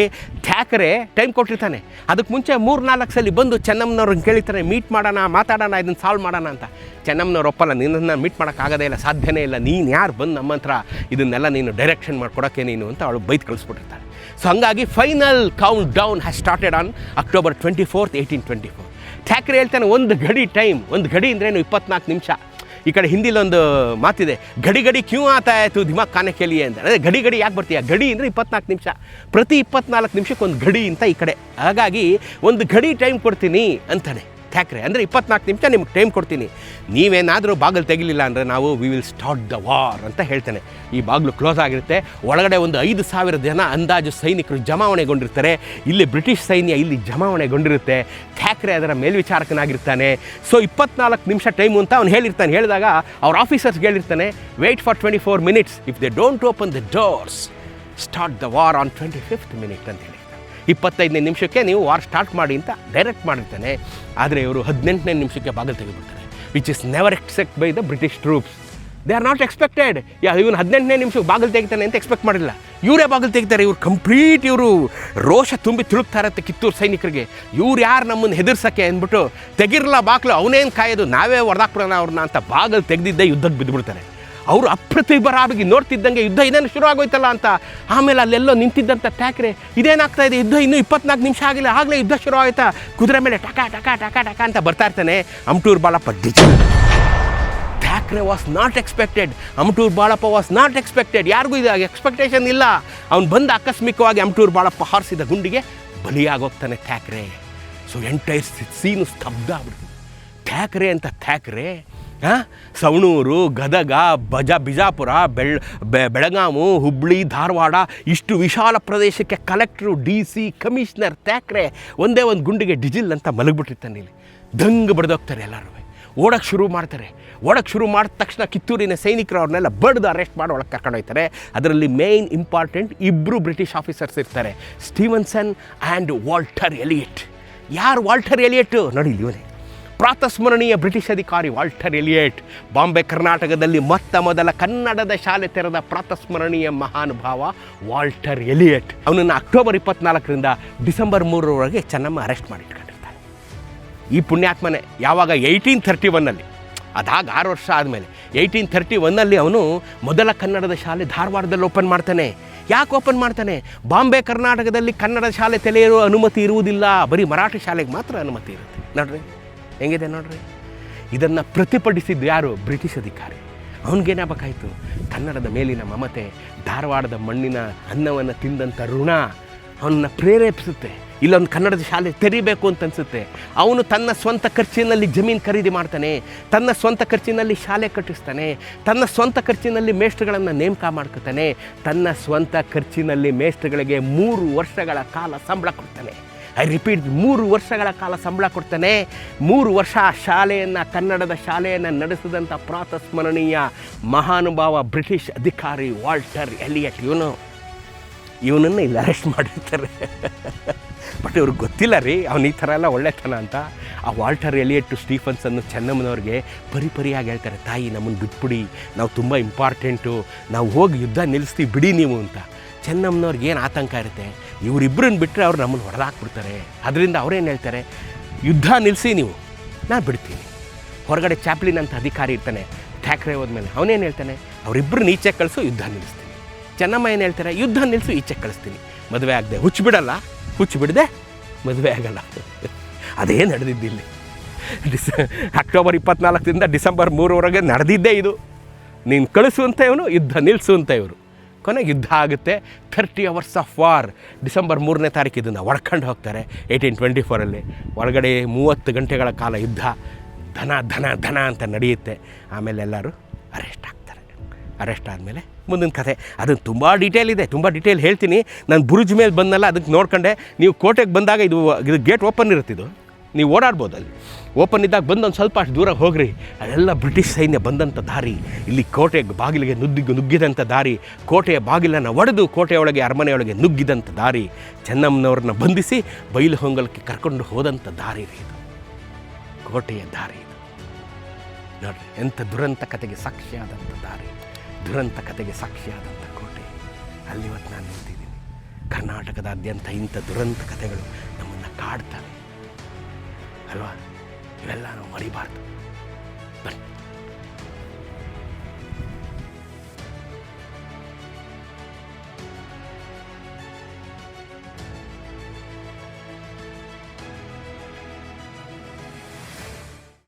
A: ಥ್ಯಾಕ್ರೆ ಟೈಮ್ ಕೊಟ್ಟಿರ್ತಾನೆ. ಅದಕ್ಕೆ ಮುಂಚೆ 3-4 ಸಲ ಬಂದು ಚೆನ್ನಮ್ಮನವ್ರನ್ನ ಕೇಳಿರ್ತಾನೆ, ಮೀಟ್ ಮಾಡೋಣ, ಮಾತಾಡೋಣ, ಇದನ್ನು ಸಾಲ್ವ್ ಮಾಡೋಣ ಅಂತ. ಚೆನ್ನಮ್ಮನವ್ರು ಒಪ್ಪಲ್ಲ, ನಿನ್ನನ್ನು ಮೀಟ್ ಮಾಡೋಕ್ಕಾಗೋದೇ ಇಲ್ಲ, ಸಾಧ್ಯನೇ ಇಲ್ಲ, ನೀನು ಯಾರು ಬಂದು ನಮ್ಮ ಹತ್ರ ಇದನ್ನೆಲ್ಲ ನೀನು ಡೈರೆಕ್ಷನ್ ಮಾಡಿಕೊಡೋಕ್ಕೆ ನೀನು ಅಂತ ಅವಳು ಬೈದು ಕಳಿಸ್ಬಿಟ್ಟಿರ್ತಾಳೆ. ಸೊ ಹಂಗಾಗಿ final count down has started on October 24, 1824. Thackeray ಹೇಳ್ತಾನೆ, ಒಂದು ಗಡಿ ಟೈಮ್, ಒಂದು ಗಡಿ ಅಂದ್ರೇನು 24 ನಿಮಿಷ. ಈ ಕಡೆ ಹಿಂದಿಲೊಂದು ಮಾತಿದೆ, ಗಡಿ ಕ್ಯೂ ಆತ ಆಯಿತು ದಿಮಾಗ್ ಖಾನೆ ಕೇಳಿಯೇ ಅಂತ. ಅದೇ ಗಡಿ ಯಾಕೆ ಬರ್ತೀಯ? ಗಡಿ ಅಂದರೆ 24 ನಿಮಿಷ, ಪ್ರತಿ 24 ನಿಮಿಷಕ್ಕೆ ಒಂದು ಗಡಿ ಅಂತ ಈ ಕಡೆ. ಹಾಗಾಗಿ ಒಂದು ಗಡಿ ಟೈಮ್ ಕೊಡ್ತೀನಿ ಅಂತಾನೆ ಥ್ಯಾಕ್ರೆ. ಅಂದರೆ 24 ನಿಮಿಷ ನಿಮ್ಗೆ ಟೈಮ್ ಕೊಡ್ತೀನಿ, ನೀವೇನಾದರೂ ಬಾಗಿಲು ತೆಗಿಲಿಲ್ಲ ಅಂದರೆ ನಾವು we will start the war ಅಂತ ಹೇಳ್ತಾನೆ. ಈ ಬಾಗಿಲು ಕ್ಲೋಸ್ ಆಗಿರುತ್ತೆ. ಒಳಗಡೆ ಒಂದು 5,000 ಜನ ಅಂದಾಜು ಸೈನಿಕರು ಜಮಾವಣೆಗೊಂಡಿರ್ತಾರೆ. ಇಲ್ಲಿ ಬ್ರಿಟಿಷ್ ಸೈನ್ಯ ಇಲ್ಲಿ ಜಮಾವಣೆಗೊಂಡಿರುತ್ತೆ. ಥ್ಯಾಕ್ರೆ ಅದರ ಮೇಲ್ವಿಚಾರಕನಾಗಿರ್ತಾನೆ. ಸೊ 24 ನಿಮಿಷ ಟೈಮು ಅಂತ ಅವ್ನು ಹೇಳಿರ್ತಾನೆ. ಹೇಳಿದಾಗ ಅವ್ರ ಆಫೀಸರ್ಸ್ಗೆ ಹೇಳಿರ್ತಾನೆ, wait for 24 minutes, if they don't open the doors start the war on 25th minute ಅಂತ ಹೇಳಿ. 25ನೇ ನಿಮಿಷಕ್ಕೆ ನೀವು ವಾರ್ ಸ್ಟಾರ್ಟ್ ಮಾಡಿ ಅಂತ ಡೈರೆಕ್ಟ್ ಮಾಡಿರ್ತಾನೆ. ಆದರೆ ಇವರು 18ನೇ ನಿಮಿಷಕ್ಕೆ ಬಾಗಿಲು ತೆಗೆದುಬಿಡ್ತಾರೆ, which is never except by the British troops. They are not expected. ಇವನು 18ನೇ ನಿಮಿಷಕ್ಕೆ ಬಾಗಿಲು ತೆಗಿತಾನೆ ಅಂತ ಎಕ್ಸ್ಪೆಕ್ಟ್ ಮಾಡಿಲ್ಲ. ಇವರೇ ಬಾಗಿಲು ತೆಗಿತಾರೆ. ಇವ್ರು ಕಂಪ್ಲೀಟ್ ಇವರು ರೋಷ ತುಂಬಿ ತಿರುಗ್ತಾ ಇರುತ್ತೆ ಕಿತ್ತೂರು ಸೈನಿಕರಿಗೆ. ಇವ್ರು ಯಾರು ನಮ್ಮನ್ನು ಹೆದರ್ಸೋಕ್ಕೆ ಅಂದ್ಬಿಟ್ಟು ತೆಗಿರಲ್ಲ ಬಾಗಿಲು, ಅವನೇನು ಕಾಯೋದು, ನಾವೇ ಹೊಡೆದಾಕ್ಬಿಡೋಣ ಅವ್ರನ್ನ ಅಂತ ಬಾಗಿಲು ತೆಗೆದಿದ್ದೇ ಯುದ್ಧಕ್ಕೆ ಬಿದ್ದುಬಿಡ್ತಾರೆ. ಅವರು ಅಪ್ರತಿಭರಾಗಿ ನೋಡ್ತಿದ್ದಂಗೆ ಯುದ್ಧ ಇದೇನು ಶುರು ಆಗೋಯ್ತಲ್ಲ ಅಂತ. ಆಮೇಲೆ ಅಲ್ಲೆಲ್ಲೋ ನಿಂತಿದ್ದಂಥ ಥ್ಯಾಕ್ರೆ, ಇದೇನಾಗ್ತಾ ಇದೆ, ಯುದ್ಧ ಇನ್ನೂ 24 ನಿಮಿಷ ಆಗಿಲ್ಲ, ಆಗಲೇ ಯುದ್ಧ ಶುರು ಆಯ್ತಾ? ಕುದುರೆ ಮೇಲೆ ಟಕ ಟಕ ಟಕ ಟಕ ಅಂತ ಬರ್ತಾ ಇರ್ತಾನೆ. ಅಮಟೂರು ಬಾಳಪ್ಪ ಡಿಜಿಲ್. Thackeray was not expected. Amatur Balappa was not expected. ಯಾರಿಗೂ ಇದು ಎಕ್ಸ್ಪೆಕ್ಟೇಷನ್ ಇಲ್ಲ. ಅವ್ನು ಬಂದು ಆಕಸ್ಮಿಕವಾಗಿ ಅಮಟೂರು ಬಾಳಪ್ಪ ಹಾರಿಸಿದ ಗುಂಡಿಗೆ ಬಲಿಯಾಗೋಗ್ತಾನೆ ಥ್ಯಾಕ್ರೆ. ಸೊ ಎಂಟೈರ್ ಸೀನು ಸ್ತಬ್ಧ ಆಗ್ಬಿಡ್ತು. ಥ್ಯಾಕ್ರೆ ಅಂತ ಥ್ಯಾಕ್ರೆ ಸವಣೂರು, ಗದಗ, ಬಿಜಾಪುರ, ಬೆಳಗಾವಿ, ಹುಬ್ಬಳ್ಳಿ, ಧಾರವಾಡ ಇಷ್ಟು ವಿಶಾಲ ಪ್ರದೇಶಕ್ಕೆ ಕಲೆಕ್ಟ್ರು, DC, ಕಮಿಷನರ್ ಥ್ಯಾಕ್ರೆ ಒಂದೇ ಒಂದು ಗುಂಡಿಗೆ ಡಿಜಿಲ್ ಅಂತ ಮಲಗಿಬಿಟ್ಟಿರ್ತಾನೆ. ಇಲ್ಲಿ ದಂಗ ಬಡ್ದೋಗ್ತಾರೆ. ಎಲ್ಲರೂ ಓಡೋಕ್ಕೆ ಶುರು ಮಾಡ್ತಾರೆ. ಓಡೋಕ್ಕೆ ಶುರು ಮಾಡಿದ ತಕ್ಷಣ ಕಿತ್ತೂರಿನ ಸೈನಿಕರು ಅವ್ರನ್ನೆಲ್ಲ ಬಡ್ದು ಅರೆಸ್ಟ್ ಮಾಡಿ ಒಳಗೆ ಕರ್ಕೊಂಡು ಹೋಗ್ತಾರೆ. ಅದರಲ್ಲಿ ಮೇನ್ ಇಂಪಾರ್ಟೆಂಟ್ 2 ಬ್ರಿಟಿಷ್ ಆಫೀಸರ್ಸ್ ಇರ್ತಾರೆ, ಸ್ಟೀವನ್ಸನ್ ಆ್ಯಂಡ್ ವಾಲ್ಟರ್ ಎಲಿಯಟ್. ಯಾರು ವಾಲ್ಟರ್ ಎಲಿಯಟ್? ನೋಡಿ ಇವನೇ ಪ್ರಾತಸ್ಮರಣೀಯ ಬ್ರಿಟಿಷ್ ಅಧಿಕಾರಿ ವಾಲ್ಟರ್ ಎಲಿಯಟ್. ಬಾಂಬೆ ಕರ್ನಾಟಕದಲ್ಲಿ ಮೊದಲ ಕನ್ನಡದ ಶಾಲೆ ತೆರೆದ ಪ್ರಾತಸ್ಮರಣೀಯ ಮಹಾನುಭಾವ ವಾಲ್ಟರ್ ಎಲಿಯಟ್. ಅವನನ್ನು ಅಕ್ಟೋಬರ್ 24ರಿಂದ ಡಿಸೆಂಬರ್ 3ರವರೆಗೆ ಚೆನ್ನಮ್ಮ ಅರೆಸ್ಟ್ ಮಾಡಿಟ್ಕೊಂಡಿರ್ತಾರೆ. ಈ ಪುಣ್ಯಾತ್ಮನೆ ಯಾವಾಗ 1831 ಅದಾಗ 6 ವರ್ಷ ಆದಮೇಲೆ 1831 ಅವನು ಮೊದಲ ಕನ್ನಡದ ಶಾಲೆ ಧಾರವಾಡದಲ್ಲಿ ಓಪನ್ ಮಾಡ್ತಾನೆ. ಯಾಕೆ ಓಪನ್ ಮಾಡ್ತಾನೆ? ಬಾಂಬೆ ಕರ್ನಾಟಕದಲ್ಲಿ ಕನ್ನಡ ಶಾಲೆ ತೆರೆಯಲು ಅನುಮತಿ ಇರುವುದಿಲ್ಲ, ಬರೀ ಮರಾಠಿ ಶಾಲೆಗೆ ಮಾತ್ರ ಅನುಮತಿ ಇರುತ್ತೆ. ನೋಡ್ರಿ ಹೆಂಗಿದೆ ನೋಡ್ರಿ. ಇದನ್ನು ಪ್ರತಿಭಟಿಸಿದ್ದು ಯಾರು? ಬ್ರಿಟಿಷ್ ಅಧಿಕಾರಿ. ಅವನಿಗೇನಾಗಬೇಕಾಯಿತು? ಕನ್ನಡದ ಮೇಲಿನ ಮಮತೆ, ಧಾರವಾಡದ ಮಣ್ಣಿನ ಅನ್ನವನ್ನು ತಿಂದಂಥ ಋಣ ಅವನನ್ನು ಪ್ರೇರೇಪಿಸುತ್ತೆ. ಇಲ್ಲೊಂದು ಕನ್ನಡದ ಶಾಲೆ ತೆರಿಬೇಕು ಅಂತ ಅನಿಸುತ್ತೆ. ಅವನು ತನ್ನ ಸ್ವಂತ ಖರ್ಚಿನಲ್ಲಿ ಜಮೀನು ಖರೀದಿ ಮಾಡ್ತಾನೆ, ತನ್ನ ಸ್ವಂತ ಖರ್ಚಿನಲ್ಲಿ ಶಾಲೆ ಕಟ್ಟಿಸ್ತಾನೆ, ತನ್ನ ಸ್ವಂತ ಖರ್ಚಿನಲ್ಲಿ ಮೇಷ್ಟ್ರುಗಳನ್ನು ನೇಮಕ ಮಾಡ್ಕೊತಾನೆ, ತನ್ನ ಸ್ವಂತ ಖರ್ಚಿನಲ್ಲಿ ಮೇಷ್ಟ್ರುಗಳಿಗೆ 3 ವರ್ಷಗಳ ಕಾಲ ಸಂಬಳ ಕೊಡ್ತಾನೆ. ಐ ರಿಪೀಟ್, 3 ವರ್ಷಗಳ ಕಾಲ ಸಂಬಳ ಕೊಡ್ತಾನೆ. 3 ವರ್ಷ ಶಾಲೆಯನ್ನು, ಕನ್ನಡದ ಶಾಲೆಯನ್ನು ನಡೆಸಿದಂಥ ಪ್ರಾತಸ್ಮರಣೀಯ ಮಹಾನುಭಾವ ಬ್ರಿಟಿಷ್ ಅಧಿಕಾರಿ ವಾಲ್ಟರ್ ಎಲಿಯಟ್. ಇವನನ್ನು ಇಲ್ಲಿ ಅರೆಸ್ಟ್ ಮಾಡಿರ್ತಾರೆ. ಬಟ್ ಇವ್ರಿಗೆ ಗೊತ್ತಿಲ್ಲ ರೀ ಅವ್ನು ಈ ಥರ ಎಲ್ಲ ಒಳ್ಳೆತನ ಅಂತ. ಆ ವಾಲ್ಟರ್ ಎಲಿಯಟ್ ಸ್ಟೀಫನ್ಸನ್ನು ಚೆನ್ನಮ್ಮನವ್ರಿಗೆ ಪರಿಪರಿಯಾಗಿ ಹೇಳ್ತಾರೆ, ತಾಯಿ ನಮ್ಮನ್ನು ಬಿಟ್ಬಿಡಿ, ನಾವು ತುಂಬ ಇಂಪಾರ್ಟೆಂಟು, ನಾವು ಹೋಗಿ ಯುದ್ಧ ನಿಲ್ಲಿಸ್ತೀವಿ ಬಿಡಿ ನೀವು ಅಂತ. ಚೆನ್ನಮ್ಮನವ್ರಿಗೆ ಏನು ಆತಂಕ ಇರುತ್ತೆ, ಇವರಿಬ್ಬರನ್ನ ಬಿಟ್ಟರೆ ಅವ್ರು ನಮ್ಮನ್ನು ಹೊಡೆದಾಕ್ಬಿಡ್ತಾರೆ. ಅದರಿಂದ ಅವ್ರೇನು ಹೇಳ್ತಾರೆ, ಯುದ್ಧ ನಿಲ್ಲಿಸಿ ನೀವು, ನಾನು ಬಿಡ್ತೀನಿ. ಹೊರಗಡೆ ಚಾಪ್ಲಿನ್ ಅಂತ ಅಧಿಕಾರಿ ಇರ್ತಾನೆ, ಠಾಕ್ರೆ ಹೋದ್ಮೇಲೆ ಅವನೇನು ಹೇಳ್ತಾನೆ, ಅವರಿಬ್ಬರನ್ನ ಈಚೆ ಕಳಿಸು, ಯುದ್ಧ ನಿಲ್ಲಿಸ್ತೀನಿ. ಚೆನ್ನಮ್ಮ ಏನು ಹೇಳ್ತಾರೆ, ಯುದ್ಧ ನಿಲ್ಲಿಸು, ಈಚೆ ಕಳಿಸ್ತೀನಿ. ಮದುವೆ ಆಗದೆ ಹುಚ್ಚಿಬಿಡಲ್ಲ, ಹುಚ್ಚಿಬಿಡದೆ ಮದುವೆ ಆಗಲ್ಲ. ಅದೇ ನಡೆದಿದ್ದಿಲ್ಲಿ. ಅಕ್ಟೋಬರ್ 24ರಿಂದ ಡಿಸೆಂಬರ್ 3ವರೆಗೆ ನಡೆದಿದ್ದೇ ಇದು. ನೀನು ಕಳಿಸು ಅಂತ ಇವನು, ಯುದ್ಧ ನಿಲ್ಲಿಸು ಅಂತ ಇವರು. ಕೊನೆಗೆ ಯುದ್ಧ ಆಗುತ್ತೆ. 30 hours ಆಫ್ ವಾರ್. ಡಿಸೆಂಬರ್ 3ನೇ ತಾರೀಕು ಇದನ್ನು ಒಡ್ಕೊಂಡು ಹೋಗ್ತಾರೆ 1824. ಒಳಗಡೆ 30 ಗಂಟೆಗಳ ಕಾಲ ಯುದ್ಧ, ಧನ ಧನ ಧನ ಅಂತ ನಡೆಯುತ್ತೆ. ಆಮೇಲೆ ಎಲ್ಲರೂ ಅರೆಸ್ಟ್ ಆಗ್ತಾರೆ. ಅರೆಸ್ಟ್ ಆದಮೇಲೆ ಮುಂದಿನ ಕಥೆ, ಅದನ್ನು ತುಂಬ ಡೀಟೇಲ್ ಇದೆ, ತುಂಬ ಡೀಟೇಲ್ ಹೇಳ್ತೀನಿ. ನಾನು ಬುರುಜ್ ಮೇಲೆ ಬಂದಲ್ಲ, ಅದಕ್ಕೆ ನೋಡ್ಕೊಂಡೆ. ನೀವು ಕೋಟೆಗೆ ಬಂದಾಗ ಇದು ಗೇಟ್ ಓಪನ್ ಇರುತ್ತಿದ್ದು, ನೀವು ಓಡಾಡ್ಬೋದು. ಅಲ್ಲಿ ಓಪನ್ ಇದ್ದಾಗ ಬಂದು ಒಂದು ಸ್ವಲ್ಪ ಅಷ್ಟು ದೂರ ಹೋಗ್ರಿ, ಅದೆಲ್ಲ ಬ್ರಿಟಿಷ್ ಸೈನ್ಯ ಬಂದಂಥ ದಾರಿ. ಇಲ್ಲಿ ಕೋಟೆ ಬಾಗಿಲಿಗೆ ನುಗ್ಗಿದಂಥ ದಾರಿ, ಕೋಟೆಯ ಬಾಗಿಲನ್ನು ಒಡೆದು ಕೋಟೆಯೊಳಗೆ ಅರಮನೆಯೊಳಗೆ ನುಗ್ಗಿದಂಥ ದಾರಿ, ಚೆನ್ನಮ್ಮನವ್ರನ್ನ ಬಂಧಿಸಿ ಬೈಲು ಹೊಂಗಲಕ್ಕೆ ಕರ್ಕೊಂಡು ಹೋದಂಥ ದಾರಿ ಇದು, ಕೋಟೆಯ ದಾರಿ ಇದು. ನೋಡಿರಿ, ಎಂಥ ದುರಂತ ಕತೆಗೆ ಸಾಕ್ಷಿಯಾದಂಥ ದಾರಿ, ದುರಂತ ಕತೆಗೆ ಸಾಕ್ಷಿಯಾದಂಥ ಕೋಟೆ. ಅಲ್ಲಿ ಇವತ್ತು ನಾನು ನಿಂತಿದ್ದೀನಿ. ಕರ್ನಾಟಕದಾದ್ಯಂತ ಇಂಥ ದುರಂತ ಕತೆಗಳು ನಮ್ಮನ್ನು ಕಾಡ್ತವೆ ಅಲ್ವಾ? ಇವೆಲ್ಲ ನಾವು ಮರಿಬಾರ್ದು. ಬನ್ನಿ.